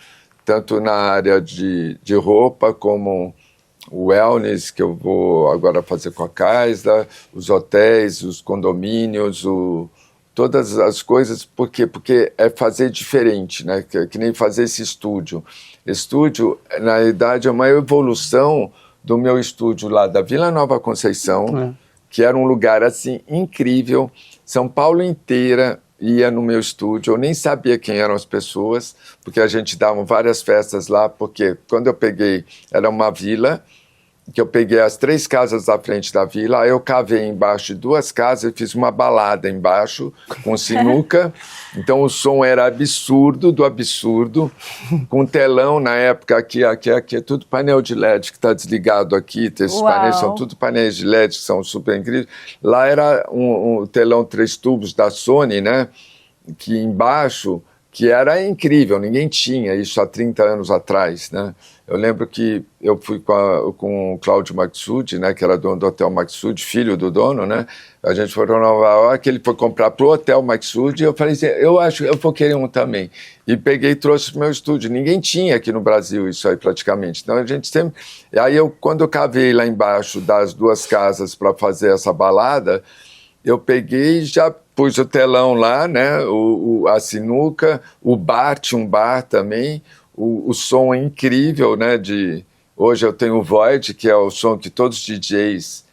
Tanto na área de roupa, como o wellness, que eu vou agora fazer com a Kaisla, os hotéis, os condomínios, todas as coisas. Por quê? Porque é fazer diferente, né? Que nem fazer esse estúdio. Estúdio, na realidade, é uma evolução do meu estúdio lá da Vila Nova Conceição, que era um lugar assim incrível. São Paulo inteira ia no meu estúdio, eu nem sabia quem eram as pessoas, porque a gente dava várias festas lá, porque quando eu peguei, era uma vila, que eu peguei as 3 casas da frente da vila, aí eu cavei embaixo de 2 casas e fiz uma balada embaixo, com sinuca, então o som era absurdo, do absurdo, com telão na época, aqui é tudo painel de LED que está desligado aqui, esses painéis são tudo painéis de LED que são super incríveis, lá era um telão 3 tubos da Sony, né, que embaixo, que era incrível, ninguém tinha isso há 30 anos atrás, né? Eu lembro que eu fui com o Cláudio Maxud, né, que era dono do Hotel Maxud, filho do dono, né? A gente foi para Nova York, ele foi comprar para o Hotel Maxud, e eu falei assim, eu acho que eu vou querer um também. E peguei e trouxe para o meu estúdio. Ninguém tinha aqui no Brasil isso aí praticamente. Então a gente sempre... Aí quando eu cavei lá embaixo das 2 casas para fazer essa balada, eu peguei e já pus o telão lá, né? A sinuca, o bar, tinha um bar também. O som é incrível, né? Hoje eu tenho o Void, que é o som que todos os DJs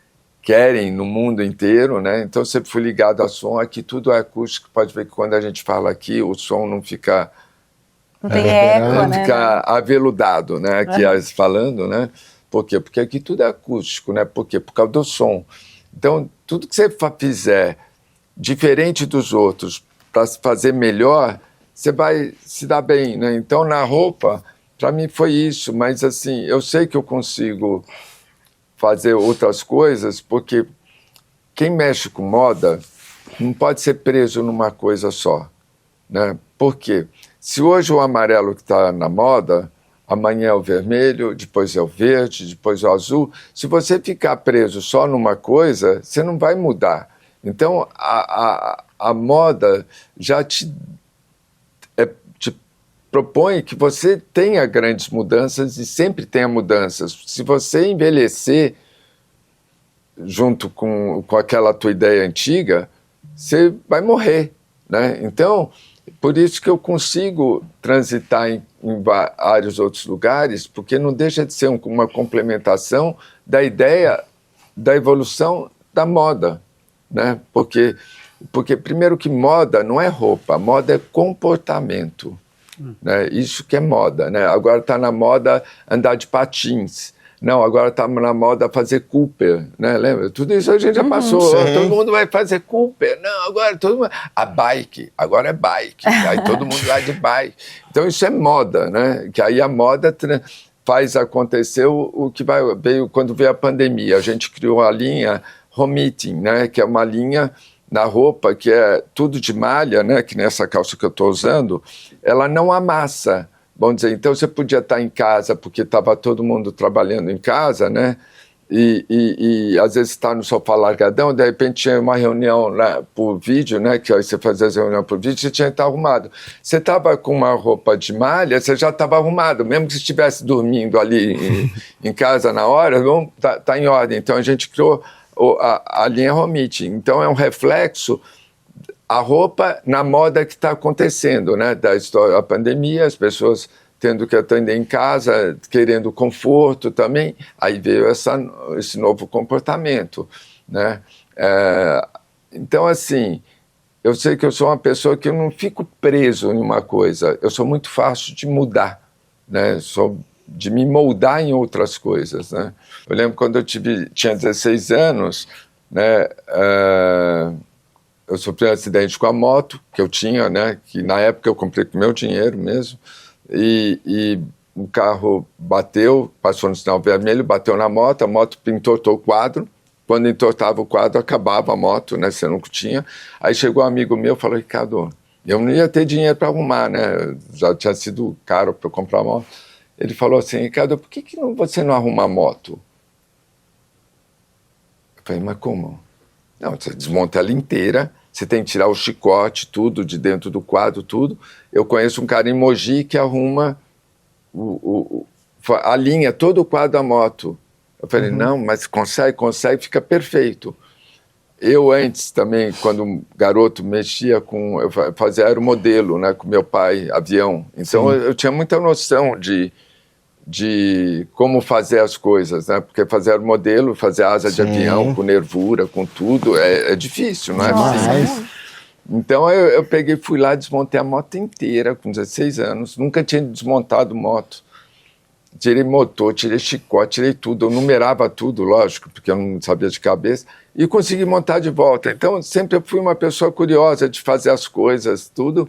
querem no mundo inteiro, né? Então eu sempre fui ligado a som. Aqui tudo é acústico, pode ver que quando a gente fala aqui, o som não fica... Não tem eco, não né? fica aveludado, né? Aqui falando, né? Por quê? Porque aqui tudo é acústico, né? Por quê? Por causa do som. Então, tudo que você fizer diferente dos outros para fazer melhor, você vai se dar bem, né? Então, na roupa, para mim foi isso, mas assim, eu sei que eu consigo fazer outras coisas, porque quem mexe com moda não pode ser preso numa coisa só, né? Por quê? Se hoje o amarelo que está na moda, amanhã é o vermelho, depois é o verde, depois é o azul, se você ficar preso só numa coisa, você não vai mudar. Então, a moda já te propõe que você tenha grandes mudanças e sempre tenha mudanças. Se você envelhecer junto com aquela tua ideia antiga, você vai morrer, né? Então, por isso que eu consigo transitar em vários outros lugares, porque não deixa de ser uma complementação da ideia da evolução da moda, né? Porque primeiro que moda não é roupa, moda é comportamento, né? Isso que é moda, né? Agora está na moda andar de patins, Não, agora está na moda fazer Cooper, né? Lembra? Tudo isso a gente já passou. Sim. Todo mundo vai fazer Cooper. Não, agora todo mundo... A bike, agora é bike. Aí todo mundo vai de bike. Então isso é moda, né? Que aí a moda faz acontecer o que veio quando veio a pandemia. A gente criou a linha Home Eating, né? Que é uma linha na roupa que é tudo de malha, né? Que nessa calça que eu estou usando, ela não amassa. Vamos dizer, então você podia estar em casa porque estava todo mundo trabalhando em casa, né? E às vezes está no sofá largadão, de repente tinha uma reunião lá por vídeo, né? Que aí você fazia as reuniões por vídeo, você tinha que estar arrumado. Você estava com uma roupa de malha, você já estava arrumado, mesmo que você estivesse dormindo ali em casa na hora, tá em ordem. Então a gente criou a linha Home Eating. Então é um reflexo a roupa na moda que está acontecendo, né? Da história da pandemia, as pessoas tendo que atender em casa, querendo conforto também, aí veio esse novo comportamento, né? Então, assim, eu sei que eu sou uma pessoa que eu não fico preso em uma coisa, eu sou muito fácil de mudar, né? Sou de me moldar em outras coisas, né? Eu lembro quando eu tinha 16 anos, né? Eu sofri um acidente com a moto que eu tinha, né? Que na época eu comprei com meu dinheiro mesmo. E o carro bateu, passou no sinal vermelho, bateu na moto, a moto entortou o quadro. Quando entortava o quadro, acabava a moto, né? Você não tinha. Aí chegou um amigo meu e falou: Ricardo, eu não ia ter dinheiro para arrumar, né? Já tinha sido caro para eu comprar a moto. Ele falou assim: Ricardo, por que você não arruma a moto? Eu falei: mas como? Não, você desmonta ela inteira, você tem que tirar o chicote, tudo, de dentro do quadro, tudo. Eu conheço um cara em Mogi que arruma a linha, todo o quadro da moto. Eu falei: não, mas consegue, fica perfeito. Eu antes também, quando garoto, mexia com... Eu fazia aeromodelo, né, com meu pai, avião. Então eu tinha muita noção de como fazer as coisas, né? Porque fazer modelo, fazer asa de avião, com nervura, com tudo, é difícil, não é? Então eu peguei, fui lá, desmontei a moto inteira, com 16 anos, nunca tinha desmontado moto. Tirei motor, tirei chicote, tirei tudo, eu numerava tudo, lógico, porque eu não sabia de cabeça, e consegui montar de volta. Então sempre eu fui uma pessoa curiosa de fazer as coisas, tudo,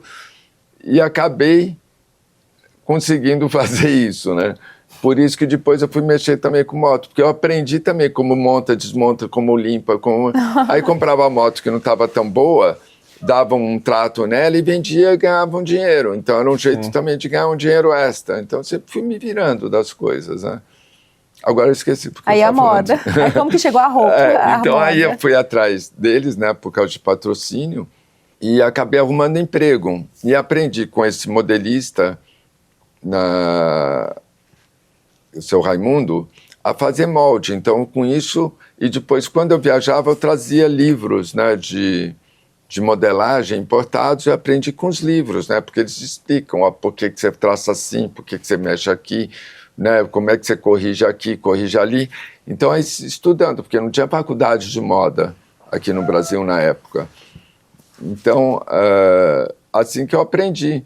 e acabei conseguindo fazer isso, né? Por isso que depois eu fui mexer também com moto, porque eu aprendi também como monta, desmonta, como limpa, como... Aí comprava a moto que não estava tão boa, dava um trato nela e vendia e ganhava um dinheiro. Então era um jeito também de ganhar um dinheiro extra. Então sempre fui me virando das coisas, né? Agora eu esqueci. Porque aí a moda. Aí como que chegou a roupa? Então aí eu fui atrás deles, né, por causa de patrocínio, e acabei arrumando emprego. E aprendi com esse modelista, o seu Raimundo, a fazer molde. Então, com isso, e depois, quando eu viajava, eu trazia livros, né, de modelagem importados, e aprendi com os livros, né, porque eles explicam por que você traça assim, por que você mexe aqui, né, como é que você corrige aqui, corrige ali. Então, aí, estudando, porque não tinha faculdade de moda aqui no Brasil na época. Então, assim que eu aprendi,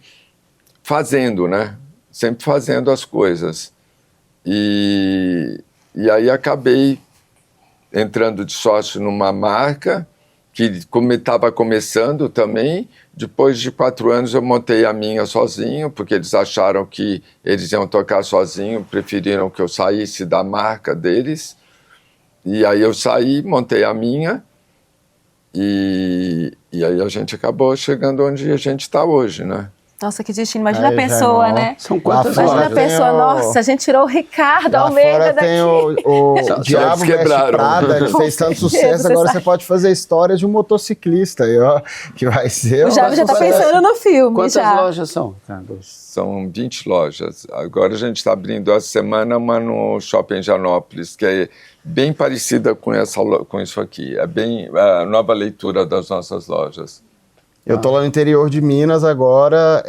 fazendo, né, sempre fazendo as coisas. E aí acabei entrando de sócio numa marca que estava começando também. Depois de 4 anos eu montei a minha sozinho, porque eles acharam que eles iam tocar sozinho, preferiram que eu saísse da marca deles. E aí eu saí, montei a minha, e aí a gente acabou chegando onde a gente está hoje, né? Nossa, que destino. Imagina a pessoa, né? São quantas Imagina lojas? a pessoa, nossa, a gente tirou o Ricardo Almeida daqui. Tem o Diabo Veste Prada, que fez tanto sucesso, agora você pode fazer a história de um motociclista, aí, ó, que vai ser... O Diabo já está pensando no filme. Quantas já. lojas são, Carlos? São 20 lojas. Agora a gente está abrindo a semana uma no Shopping Janópolis, que é bem parecida com isso aqui. É bem a nova leitura das nossas lojas. Eu tô lá no interior de Minas agora,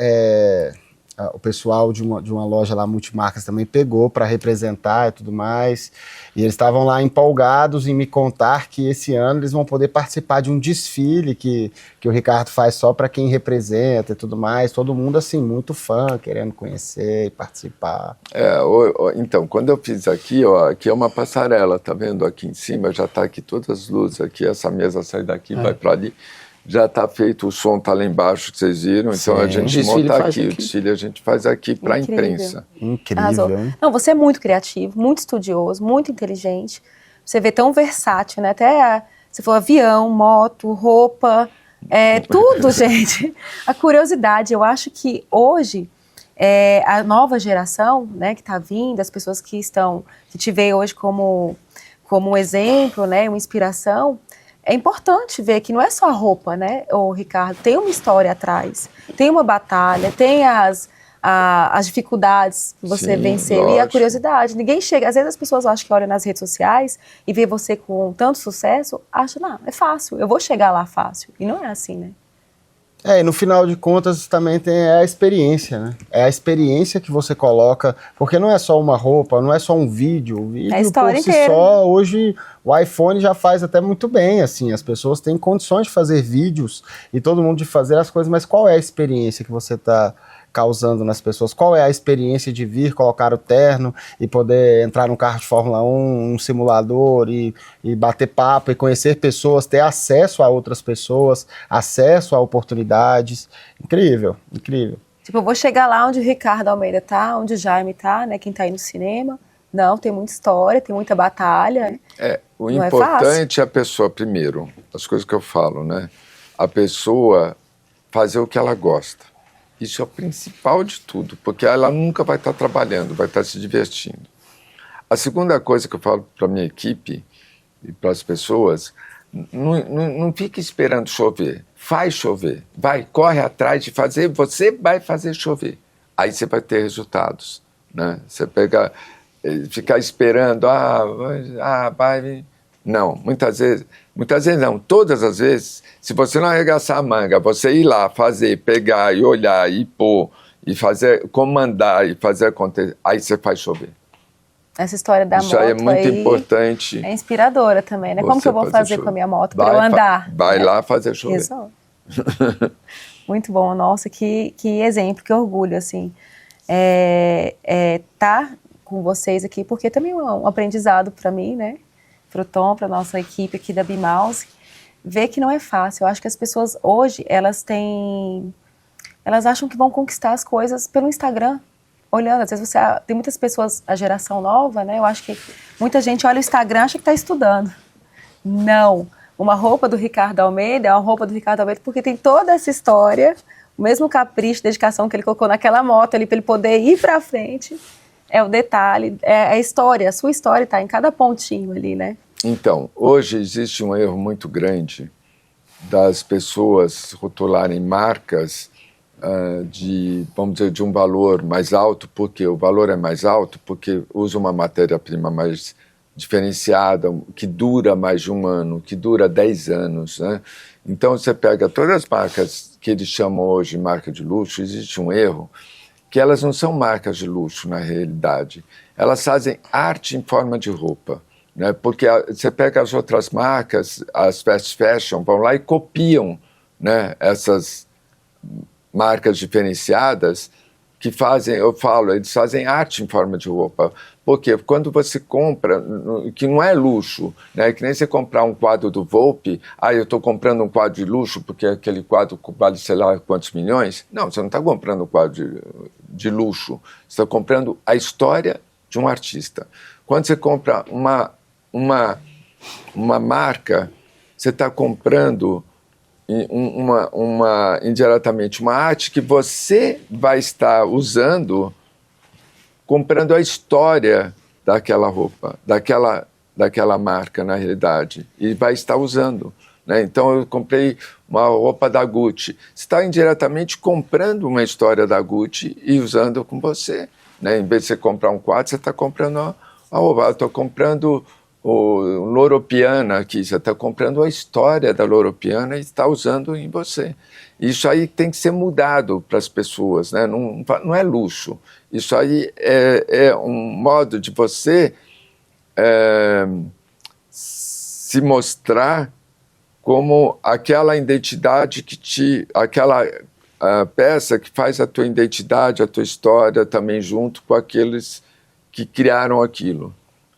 o pessoal de uma loja lá, Multimarcas, também pegou para representar e tudo mais. E eles estavam lá empolgados em me contar que esse ano eles vão poder participar de um desfile que o Ricardo faz só para quem representa e tudo mais. Todo mundo, assim, muito fã, querendo conhecer e participar. Então, quando eu fiz aqui, ó, aqui é uma passarela, tá vendo? Aqui em cima já tá aqui todas as luzes, aqui essa mesa sai daqui, vai para ali. Já está feito, o som está lá embaixo, que vocês viram, então a gente monta aqui, o desfile a gente faz aqui para a imprensa. Incrível. Não, você é muito criativo, muito estudioso, muito inteligente, você vê tão versátil, né? Até, você falou avião, moto, roupa, tudo, gente. A curiosidade, eu acho que hoje, a nova geração, né, que está vindo, as pessoas que te veem hoje como um exemplo, né, uma inspiração, é importante ver que não é só a roupa, né, Ricardo? Tem uma história atrás, tem uma batalha, tem as dificuldades que você venceu e a curiosidade. Ninguém chega, às vezes as pessoas acham que olham nas redes sociais e vê você com tanto sucesso, acham, não, é fácil, eu vou chegar lá fácil. E não é assim, né? E no final de contas também tem a experiência, né? É a experiência que você coloca, porque não é só uma roupa, não é só um vídeo. O vídeo, é a história por si inteira. só, hoje o iPhone já faz até muito bem, assim, as pessoas têm condições de fazer vídeos e todo mundo de fazer as coisas, mas qual é a experiência que você está causando nas pessoas? Qual é a experiência de vir, colocar o terno e poder entrar num carro de Fórmula 1, um simulador e bater papo e conhecer pessoas, ter acesso a outras pessoas, acesso a oportunidades? Incrível, incrível. Tipo, eu vou chegar lá onde o Ricardo Almeida tá, onde o Jaime tá, né, quem tá aí no cinema. Não, tem muita história, tem muita batalha. O importante é a pessoa, primeiro, as coisas que eu falo, né? A pessoa fazer o que ela gosta. Isso é o principal de tudo, porque ela nunca vai estar trabalhando, vai estar se divertindo. A segunda coisa que eu falo para a minha equipe e para as pessoas, não fique esperando chover, faz chover, vai, corre atrás de fazer, você vai fazer chover. Aí você vai ter resultados, né? Você ficar esperando, vai... Não, muitas vezes não, todas as vezes, se você não arregaçar a manga, você ir lá, fazer, pegar e olhar e pôr, e fazer, comandar e fazer acontecer, aí você faz chover. Essa história da moto isso aí é muito importante. É inspiradora também, né? Como que eu vou fazer com a minha moto para eu andar? Vai lá fazer chover. Muito bom, nossa, que exemplo, que orgulho, assim. Tá com vocês aqui, porque também é um aprendizado para mim, né? Para o Tom, para a nossa equipe aqui da Bimouse, ver que não é fácil. Eu acho que as pessoas hoje, elas acham que vão conquistar as coisas pelo Instagram, olhando. Às vezes tem muitas pessoas, a geração nova, né? Eu acho que muita gente olha o Instagram e acha que está estudando. Não. Uma roupa do Ricardo Almeida é uma roupa do Ricardo Almeida porque tem toda essa história, o mesmo capricho, dedicação que ele colocou naquela moto ali para ele poder ir para frente. É o detalhe, é a história, a sua história está em cada pontinho ali, né? Então, hoje existe um erro muito grande das pessoas rotularem marcas vamos dizer, de um valor mais alto, porque o valor é mais alto, porque usa uma matéria-prima mais diferenciada, que dura mais de um ano, que dura 10 anos, né? Então, você pega todas as marcas que eles chamam hoje de marca de luxo, existe um erro, que elas não são marcas de luxo na realidade, elas fazem arte em forma de roupa, né? Porque você pega as outras marcas, as fast fashion, vão lá e copiam, né, essas marcas diferenciadas que fazem, eles fazem arte em forma de roupa. Porque quando você compra, que não é luxo, né? Que nem você comprar um quadro do Volpe, eu estou comprando um quadro de luxo porque aquele quadro vale sei lá quantos milhões. Não, você não está comprando um quadro de luxo, você está comprando a história de um artista. Quando você compra uma marca, você está comprando indiretamente uma arte que você vai estar usando, comprando a história daquela roupa, daquela marca na realidade, e vai estar usando, né? Então eu comprei uma roupa da Gucci, você está indiretamente comprando uma história da Gucci e usando com você, né? Em vez de você comprar um quadro, você está comprando a roupa. Eu estou comprando o Loro Piana aqui, você está comprando a história da Loro Piana e está usando em você. Isso aí tem que ser mudado para as pessoas, né? Não é luxo. Isso aí é um modo de você se mostrar como aquela identidade aquela peça que faz a tua identidade, a tua história também junto com aqueles que criaram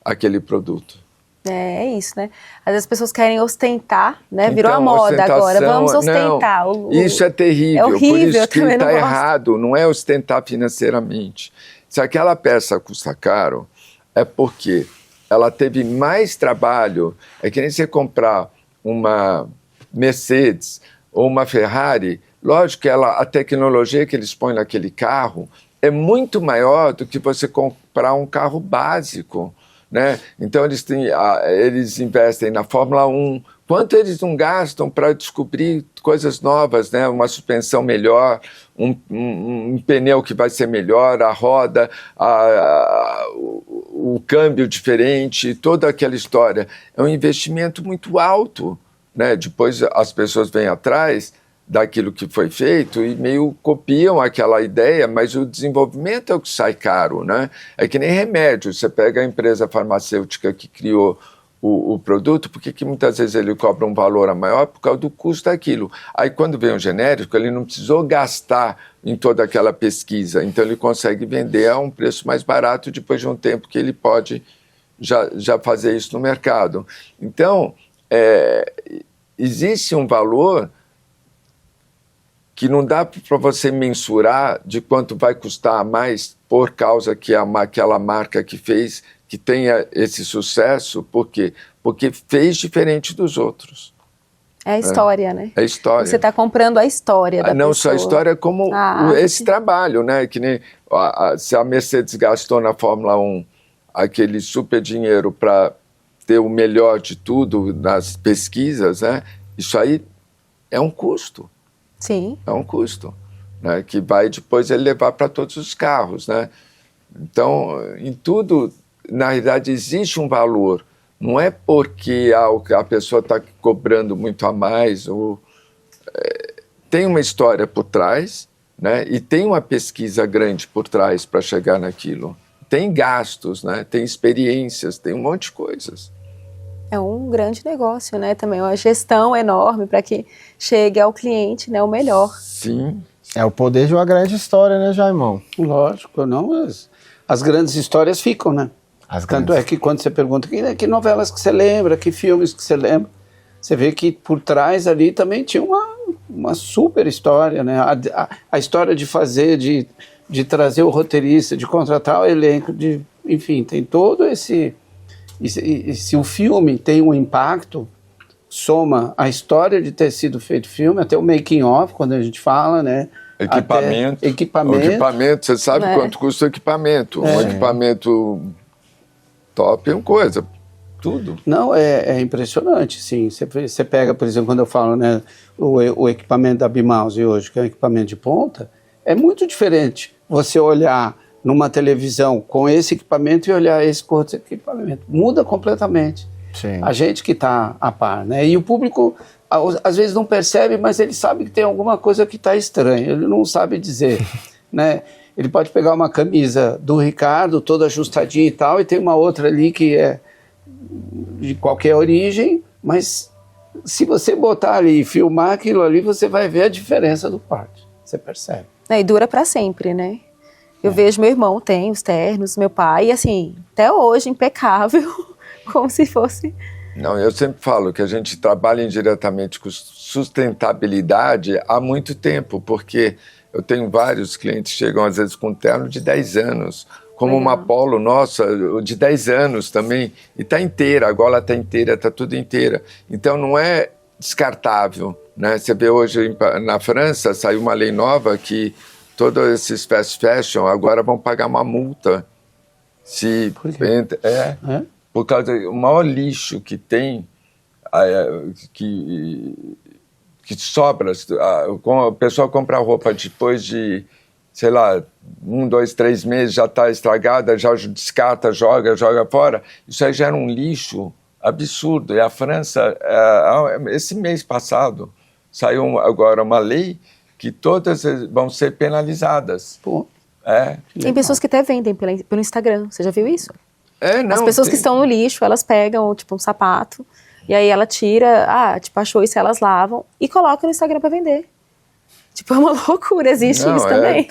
aquele produto. É isso, né? Às vezes as pessoas querem ostentar, né? Virou a moda agora, vamos ostentar. Não, isso é terrível, é horrível, por isso que está gosto. errado, não é ostentar financeiramente. Se aquela peça custa caro, é porque ela teve mais trabalho, é que nem você comprar uma Mercedes ou uma Ferrari, lógico que a tecnologia que eles põem naquele carro é muito maior do que você comprar um carro básico, né? Então eles investem na Fórmula 1, quanto eles não gastam para descobrir coisas novas, né? Uma suspensão melhor, um pneu que vai ser melhor, a roda, o câmbio diferente, toda aquela história. É um investimento muito alto, né? Depois as pessoas vêm atrás daquilo que foi feito e meio copiam aquela ideia, mas o desenvolvimento é o que sai caro, né? É que nem remédio, você pega a empresa farmacêutica que criou o produto, por que muitas vezes ele cobra um valor maior? Por causa do custo daquilo. Aí quando vem um genérico, ele não precisou gastar em toda aquela pesquisa, então ele consegue vender a um preço mais barato depois de um tempo que ele pode já fazer isso no mercado. Então, existe um valor que não dá para você mensurar de quanto vai custar a mais por causa que aquela marca que fez, que tenha esse sucesso, por quê? Porque fez diferente dos outros. É a história, né? É a história. Você está comprando a história da não pessoa. Só a história, como esse trabalho, né? Que nem se a Mercedes gastou na Fórmula 1 aquele super dinheiro para ter o melhor de tudo nas pesquisas, né? Isso aí é um custo. Sim. É um custo, né, que vai depois ele levar para todos os carros, né? Então, em tudo, na realidade, existe um valor. Não é porque a pessoa está cobrando muito a mais. Tem uma história por trás, né, e tem uma pesquisa grande por trás para chegar naquilo. Tem gastos, né, tem experiências, tem um monte de coisas. É um grande negócio, né? Também uma gestão enorme para que chegue ao cliente, né, o melhor. Sim. É o poder de uma grande história, né, Jaimão? Lógico, não, as grandes histórias ficam, né? Tanto é que quando você pergunta que novelas que você lembra, que filmes que você lembra, você vê que por trás ali também tinha uma super história, né? A história de fazer, de trazer o roteirista, de contratar o elenco, enfim, tem todo esse... E se o filme tem um impacto, soma a história de ter sido feito filme, até o making of, quando a gente fala, né? Equipamento. O equipamento, você sabe quanto custa o equipamento. Um equipamento top é uma coisa, tudo. Não, é impressionante, sim. Você pega, por exemplo, quando eu falo, né, o equipamento da Bimouse hoje, que é um equipamento de ponta, é muito diferente você olhar numa televisão com esse equipamento e olhar esse com outro equipamento. Muda completamente. Sim. A gente que está a par, né? E o público, às vezes, não percebe, mas ele sabe que tem alguma coisa que está estranha. Ele não sabe dizer, né? Ele pode pegar uma camisa do Ricardo, toda ajustadinha e tal, e tem uma outra ali que é de qualquer origem, mas se você botar ali e filmar aquilo ali, você vai ver a diferença do corte. Você percebe. E dura para sempre, né? Eu vejo meu irmão, tem os ternos, meu pai, e assim, até hoje, impecável, como se fosse... Não, eu sempre falo que a gente trabalha indiretamente com sustentabilidade há muito tempo, porque eu tenho vários clientes que chegam às vezes com um terno de 10 anos, como uma Polo nossa, de 10 anos também, e está inteira, a gola está inteira, está tudo inteira. Então não é descartável, né? Você vê hoje na França, saiu uma lei nova que todos esses fast fashion agora vão pagar uma multa. Por quê? Por causa do maior lixo que tem, que sobra. O pessoal compra roupa depois de sei lá, 1, 2, 3 meses já está estragada, já descarta, joga fora. Isso aí gera um lixo absurdo. E a França, esse mês passado, saiu agora uma lei que todas vão ser penalizadas. Pô. Tem pessoas que até vendem pelo Instagram, você já viu isso? Não, as pessoas que estão no lixo, elas pegam, tipo, um sapato, e aí ela tira, achou isso, elas lavam e colocam no Instagram para vender. Tipo, é uma loucura, existe isso também.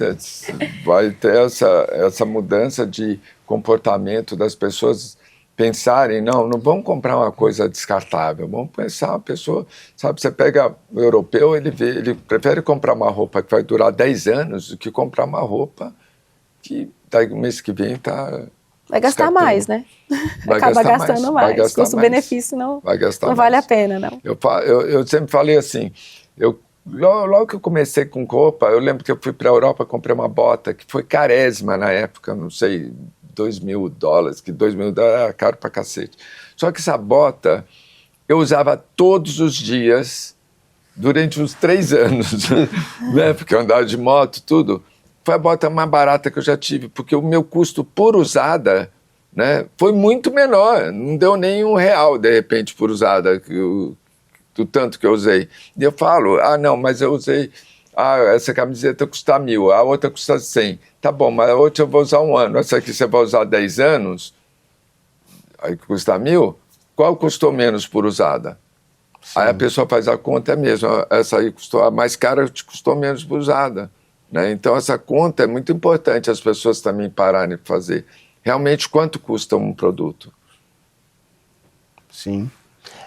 Vai ter essa mudança de comportamento das pessoas pensarem, não vamos comprar uma coisa descartável, vamos pensar, a pessoa, sabe, você pega o europeu, ele prefere comprar uma roupa que vai durar 10 anos do que comprar uma roupa que no mês que vem vai gastar mais, né? Acaba gastando mais. Custo-benefício não vale a pena, não. Eu sempre falei assim, logo que eu comecei com roupa, eu lembro que eu fui para a Europa, comprei uma bota que foi carésima na época, não sei, $2.000, que $2.000 era caro pra cacete. Só que essa bota eu usava todos os dias durante uns 3 anos, né? Porque eu andava de moto, tudo. Foi a bota mais barata que eu já tive, porque o meu custo por usada, né, foi muito menor, não deu nem R$1, de repente, por usada, do tanto que eu usei. E eu falo, não, mas eu usei, essa camiseta custa 1.000, a outra custa 100. Tá bom, mas a outra eu vou usar 1 ano, essa aqui você vai usar 10 anos, aí custa 1.000, qual custou menos por usada? Sim. Aí a pessoa faz a conta, mesmo, essa aí custou, a mais cara custou menos por usada. Né? Então essa conta é muito importante as pessoas também pararem de fazer. Realmente, quanto custa um produto? Sim.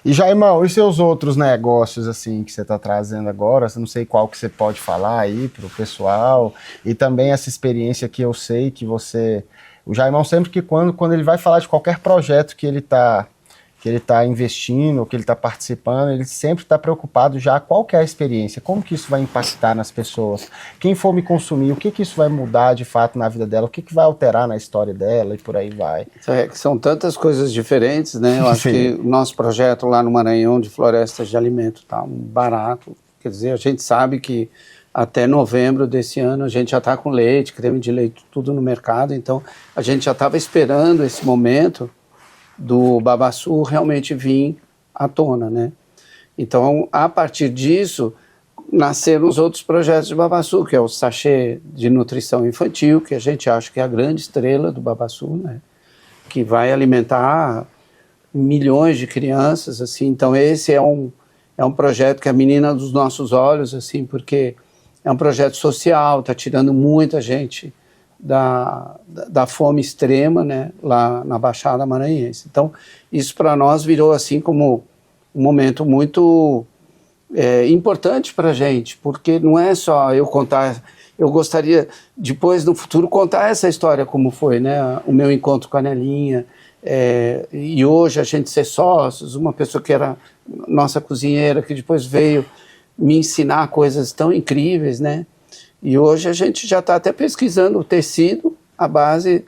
E Jaimão, e seus outros negócios assim que você está trazendo agora? Não sei qual que você pode falar aí para o pessoal. E também essa experiência que eu sei que você... O Jaimão sempre que quando ele vai falar de qualquer projeto que ele está investindo, que ele está participando, ele sempre está preocupado já qual que é a experiência, como que isso vai impactar nas pessoas, quem for me consumir, o que isso vai mudar de fato na vida dela, o que vai alterar na história dela e por aí vai. São tantas coisas diferentes, né? Eu acho que o nosso projeto lá no Maranhão de florestas de alimento está barato, quer dizer, a gente sabe que até novembro desse ano a gente já está com leite, creme de leite, tudo no mercado, então a gente já estava esperando esse momento do babaçu realmente vir à tona, né? Então, a partir disso, nasceram os outros projetos de babaçu, que é o sachê de nutrição infantil, que a gente acha que é a grande estrela do babaçu, né? Que vai alimentar milhões de crianças, assim. Então, esse é um projeto que é a menina dos nossos olhos, assim, porque é um projeto social, está tirando muita gente da fome extrema, né, lá na Baixada Maranhense. Então, isso para nós virou assim como um momento muito importante para a gente, porque não é só eu contar, eu gostaria depois no futuro contar essa história como foi, né, o meu encontro com a Nelinha, e hoje a gente ser sócios, uma pessoa que era nossa cozinheira, que depois veio me ensinar coisas tão incríveis, né. E hoje a gente já está até pesquisando o tecido à base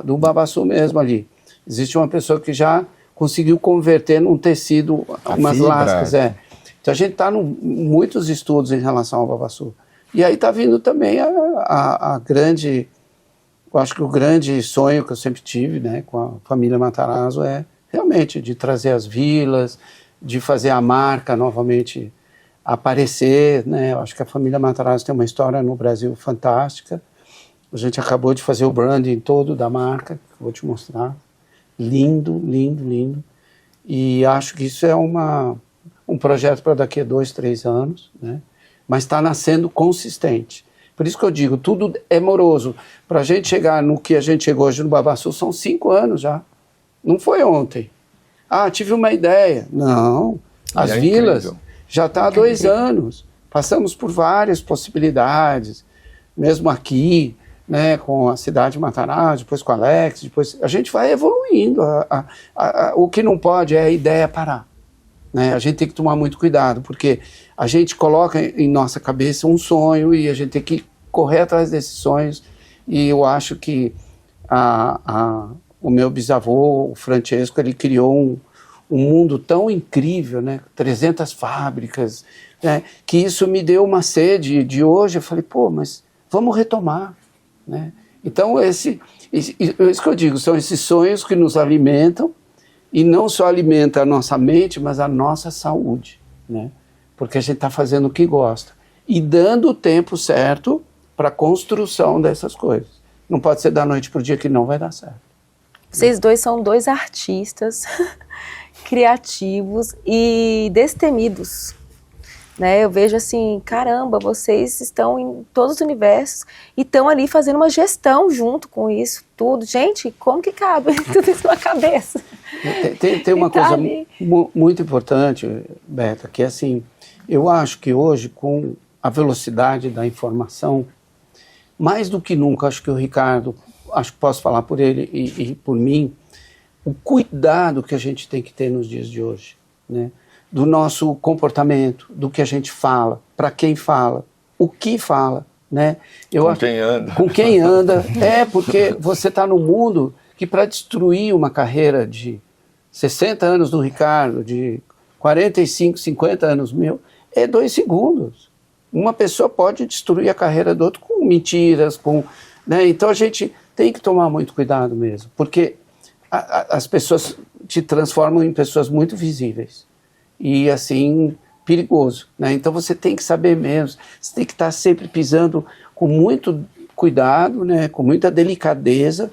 do babaçu mesmo ali. Existe uma pessoa que já conseguiu converter num tecido umas lascas. Então a gente está em muitos estudos em relação ao babaçu. E aí está vindo também a grande... Eu acho que o grande sonho que eu sempre tive, né, com a família Matarazzo é realmente de trazer as vilas, de fazer a marca novamente aparecer, né? Eu acho que a família Matarazzo tem uma história no Brasil fantástica. A gente acabou de fazer o branding todo da marca, que eu vou te mostrar. Lindo, lindo, lindo. E acho que isso é um projeto para daqui a 2, 3 anos, né? Mas está nascendo consistente. Por isso que eu digo, tudo é moroso. Para a gente chegar no que a gente chegou hoje no babaçu, são 5 anos já. Não foi ontem. Tive uma ideia. Não. As vilas... Incrível. Já está há 2 anos, passamos por várias possibilidades, mesmo aqui, né, com a cidade de Matarazzo, depois com a Alex, depois a gente vai evoluindo, o que não pode é a ideia parar, né? A gente tem que tomar muito cuidado, porque a gente coloca em nossa cabeça um sonho e a gente tem que correr atrás desses sonhos, e eu acho que o meu bisavô, o Francesco, ele criou um mundo tão incrível, né? 300 fábricas, né? Que isso me deu uma sede de hoje. Eu falei, pô, mas vamos retomar, né? Então, isso que eu digo, são esses sonhos que nos alimentam, e não só alimenta a nossa mente, mas a nossa saúde, né? Porque a gente está fazendo o que gosta e dando o tempo certo para a construção dessas coisas. Não pode ser da noite para o dia que não vai dar certo. Vocês dois são dois artistas criativos e destemidos, né? Eu vejo assim, caramba, vocês estão em todos os universos e estão ali fazendo uma gestão junto com isso tudo. Gente, como que cabe tudo isso na cabeça? Tem uma coisa muito importante, Beta, que é assim, eu acho que hoje, com a velocidade da informação, mais do que nunca, acho que o Ricardo, acho que posso falar por ele e por mim, o cuidado que a gente tem que ter nos dias de hoje, né? Do nosso comportamento, do que a gente fala, para quem fala, o que fala, né? Quem anda. Com quem anda, porque você está no mundo que para destruir uma carreira de 60 anos do Ricardo, de 45, 50 anos meu, é 2 segundos. Uma pessoa pode destruir a carreira do outro com mentiras, né? Então a gente tem que tomar muito cuidado mesmo, porque as pessoas te transformam em pessoas muito visíveis e assim perigoso, né? Então você tem que saber mesmo, você tem que estar sempre pisando com muito cuidado, né? Com muita delicadeza,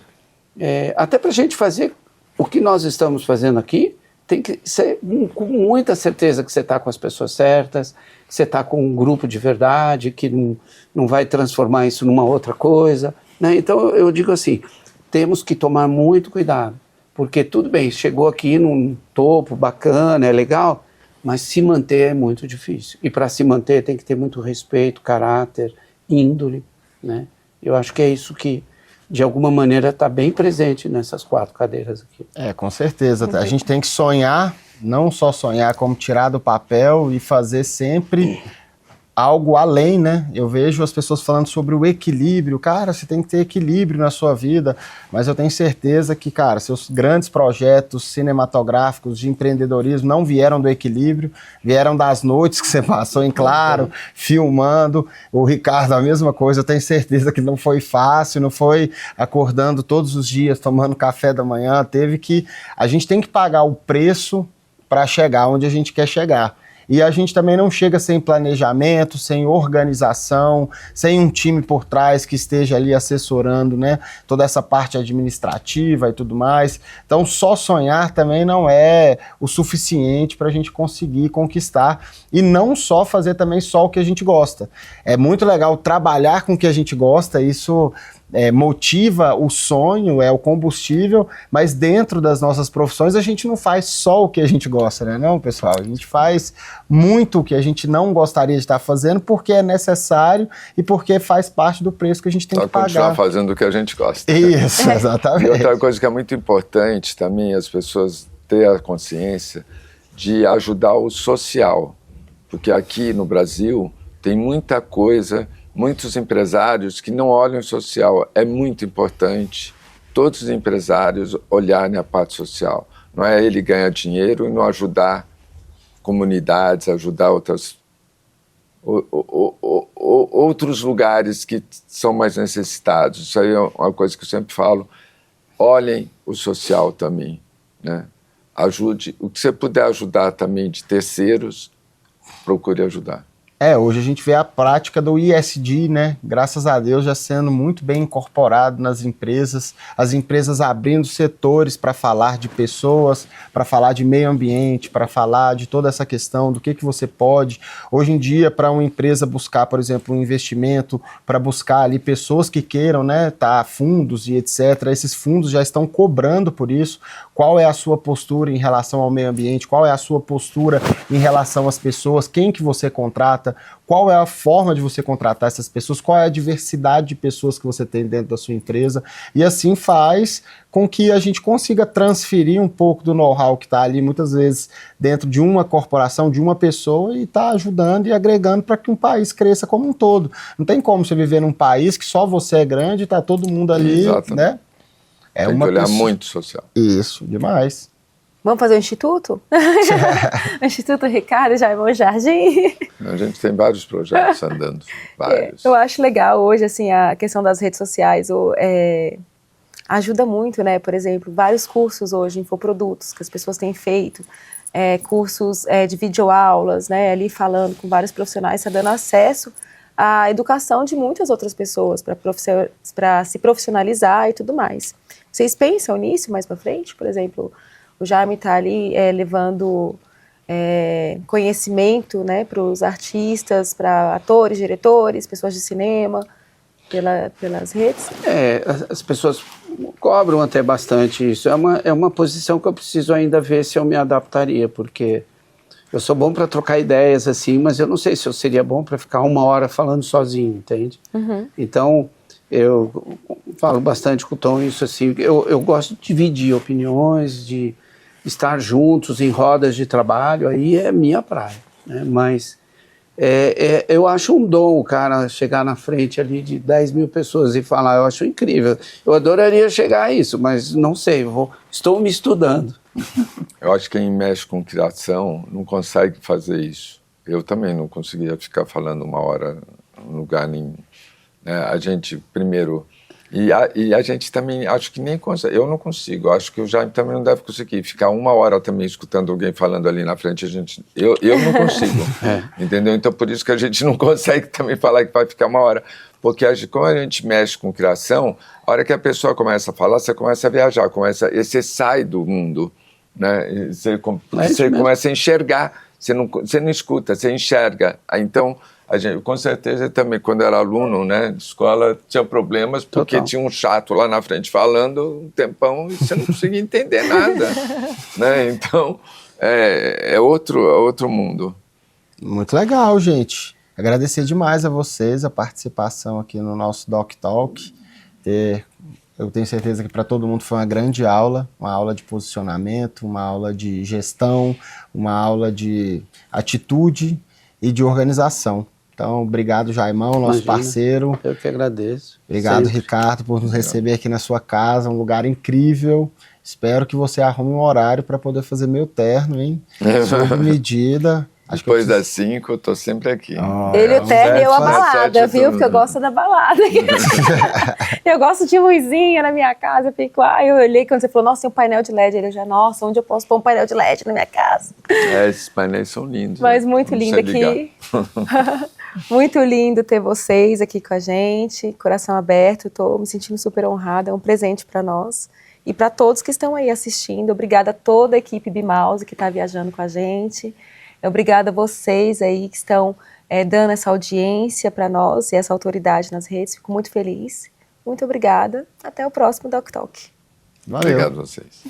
até para a gente fazer o que nós estamos fazendo aqui. Tem que ser com muita certeza que você está com as pessoas certas, que você está com um grupo de verdade, que não vai transformar isso numa outra coisa, né? Então eu digo assim, temos que tomar muito cuidado, porque tudo bem, chegou aqui num topo bacana, é legal, mas se manter é muito difícil. E para se manter tem que ter muito respeito, caráter, índole, né? Eu acho que é isso que, de alguma maneira, está bem presente nessas 4 cadeiras aqui. Com certeza. A gente tem que sonhar, não só sonhar, como tirar do papel e fazer sempre algo além, né? Eu vejo as pessoas falando sobre o equilíbrio. Cara, você tem que ter equilíbrio na sua vida, mas eu tenho certeza que, cara, seus grandes projetos cinematográficos de empreendedorismo não vieram do equilíbrio, vieram das noites que você passou em claro, filmando. O Ricardo, a mesma coisa, eu tenho certeza que não foi fácil, não foi acordando todos os dias, tomando café da manhã, a gente tem que pagar o preço para chegar onde a gente quer chegar. E a gente também não chega sem planejamento, sem organização, sem um time por trás que esteja ali assessorando, né, toda essa parte administrativa e tudo mais. Então, só sonhar também não é o suficiente para a gente conseguir conquistar e não só fazer também só o que a gente gosta. É muito legal trabalhar com o que a gente gosta, isso motiva o sonho, é o combustível, mas dentro das nossas profissões a gente não faz só o que a gente gosta, né, não, pessoal? A gente faz muito o que a gente não gostaria de estar fazendo porque é necessário e porque faz parte do preço que a gente tem que pagar. Continuar fazendo o que a gente gosta. Isso, exatamente. E outra coisa que é muito importante também, as pessoas ter a consciência de ajudar o social, porque aqui no Brasil tem muita coisa, muitos empresários que não olham o social. É muito importante todos os empresários olharem a parte social. Não é ele ganhar dinheiro e não ajudar comunidades, ajudar outros lugares que são mais necessitados. Isso aí é uma coisa que eu sempre falo. Olhem o social também, né? Ajude, o que você puder ajudar também de terceiros, procure ajudar. Hoje a gente vê a prática do ESG, né? Graças a Deus já sendo muito bem incorporado nas empresas, as empresas abrindo setores para falar de pessoas, para falar de meio ambiente, para falar de toda essa questão do que você pode. Hoje em dia, para uma empresa buscar, por exemplo, um investimento, para buscar ali pessoas que queiram, né, fundos e etc., esses fundos já estão cobrando por isso. Qual é a sua postura em relação ao meio ambiente? Qual é a sua postura em relação às pessoas? Quem que você contrata? Qual é a forma de você contratar essas pessoas? Qual é a diversidade de pessoas que você tem dentro da sua empresa? E assim faz com que a gente consiga transferir um pouco do know-how que está ali, muitas vezes, dentro de uma corporação, de uma pessoa, e está ajudando e agregando para que um país cresça como um todo. Não tem como você viver num país que só você é grande e está todo mundo ali, né? Tem que olhar muito social. Isso, demais. Vamos fazer um instituto? O Instituto Ricardo Jaimão Jardim. A gente tem vários projetos andando, vários. Eu acho legal hoje, assim, a questão das redes sociais, ajuda muito, né? Por exemplo, vários cursos hoje, infoprodutos, que as pessoas têm feito, cursos de videoaulas, né? Ali falando com vários profissionais, está dando acesso à educação de muitas outras pessoas para se profissionalizar e tudo mais. Vocês pensam nisso mais para frente? Por exemplo, o Jaime está ali levando conhecimento, né, para os artistas, para atores, diretores, pessoas de cinema, pelas redes? As pessoas cobram até bastante isso. É uma posição que eu preciso ainda ver se eu me adaptaria, porque eu sou bom para trocar ideias assim, mas eu não sei se eu seria bom para ficar 1 hora falando sozinho, entende? Uhum. Então, eu falo bastante com o Tom isso assim, eu gosto de dividir opiniões, de estar juntos em rodas de trabalho, aí é minha praia, né? Mas eu acho um dom o cara chegar na frente ali de 10 mil pessoas e falar, eu acho incrível. Eu adoraria chegar a isso, mas não sei, estou me estudando. Eu acho que quem mexe com criação não consegue fazer isso. Eu também não conseguia ficar falando 1 hora em lugar nenhum. A gente, primeiro... E a gente também, acho que nem consegue, eu não consigo, acho que o Jaime também não deve conseguir ficar 1 hora também escutando alguém falando ali na frente, eu não consigo, entendeu? Então por isso que a gente não consegue também falar que vai ficar 1 hora, porque como a gente mexe com criação, a hora que a pessoa começa a falar, você começa a viajar, você sai do mundo, né? Você começa a enxergar, você não escuta, você enxerga, então... A gente, com certeza, também, quando era aluno, né, de escola, tinha problemas porque tinha um chato lá na frente falando um tempão e você não conseguia entender nada, né? Então, é outro mundo. Muito legal, gente. Agradecer demais a vocês a participação aqui no nosso Doc Talk. Eu tenho certeza que para todo mundo foi uma grande aula, uma aula de posicionamento, uma aula de gestão, uma aula de atitude e de organização. Então, obrigado, Jaimão, nosso parceiro. Eu que agradeço. Obrigado, sempre. Ricardo, por nos receber aqui na sua casa, um lugar incrível. Espero que você arrume um horário para poder fazer meu terno, hein? Sob medida. Depois das 5, eu tô sempre aqui. Ele, o terno e eu a balada, viu? Porque eu gosto da balada. Eu gosto de luzinha na minha casa. Eu olhei quando você falou, nossa, tem um painel de LED. Ele já, nossa, onde eu posso pôr um painel de LED na minha casa? Esses painéis são lindos. Mas muito lindo aqui. Muito lindo ter vocês aqui com a gente, coração aberto, estou me sentindo super honrada, é um presente para nós e para todos que estão aí assistindo. Obrigada a toda a equipe Bimouse que está viajando com a gente, obrigada a vocês aí que estão dando essa audiência para nós e essa autoridade nas redes, fico muito feliz. Muito obrigada, até o próximo Doc Talk. Valeu. Obrigado a vocês.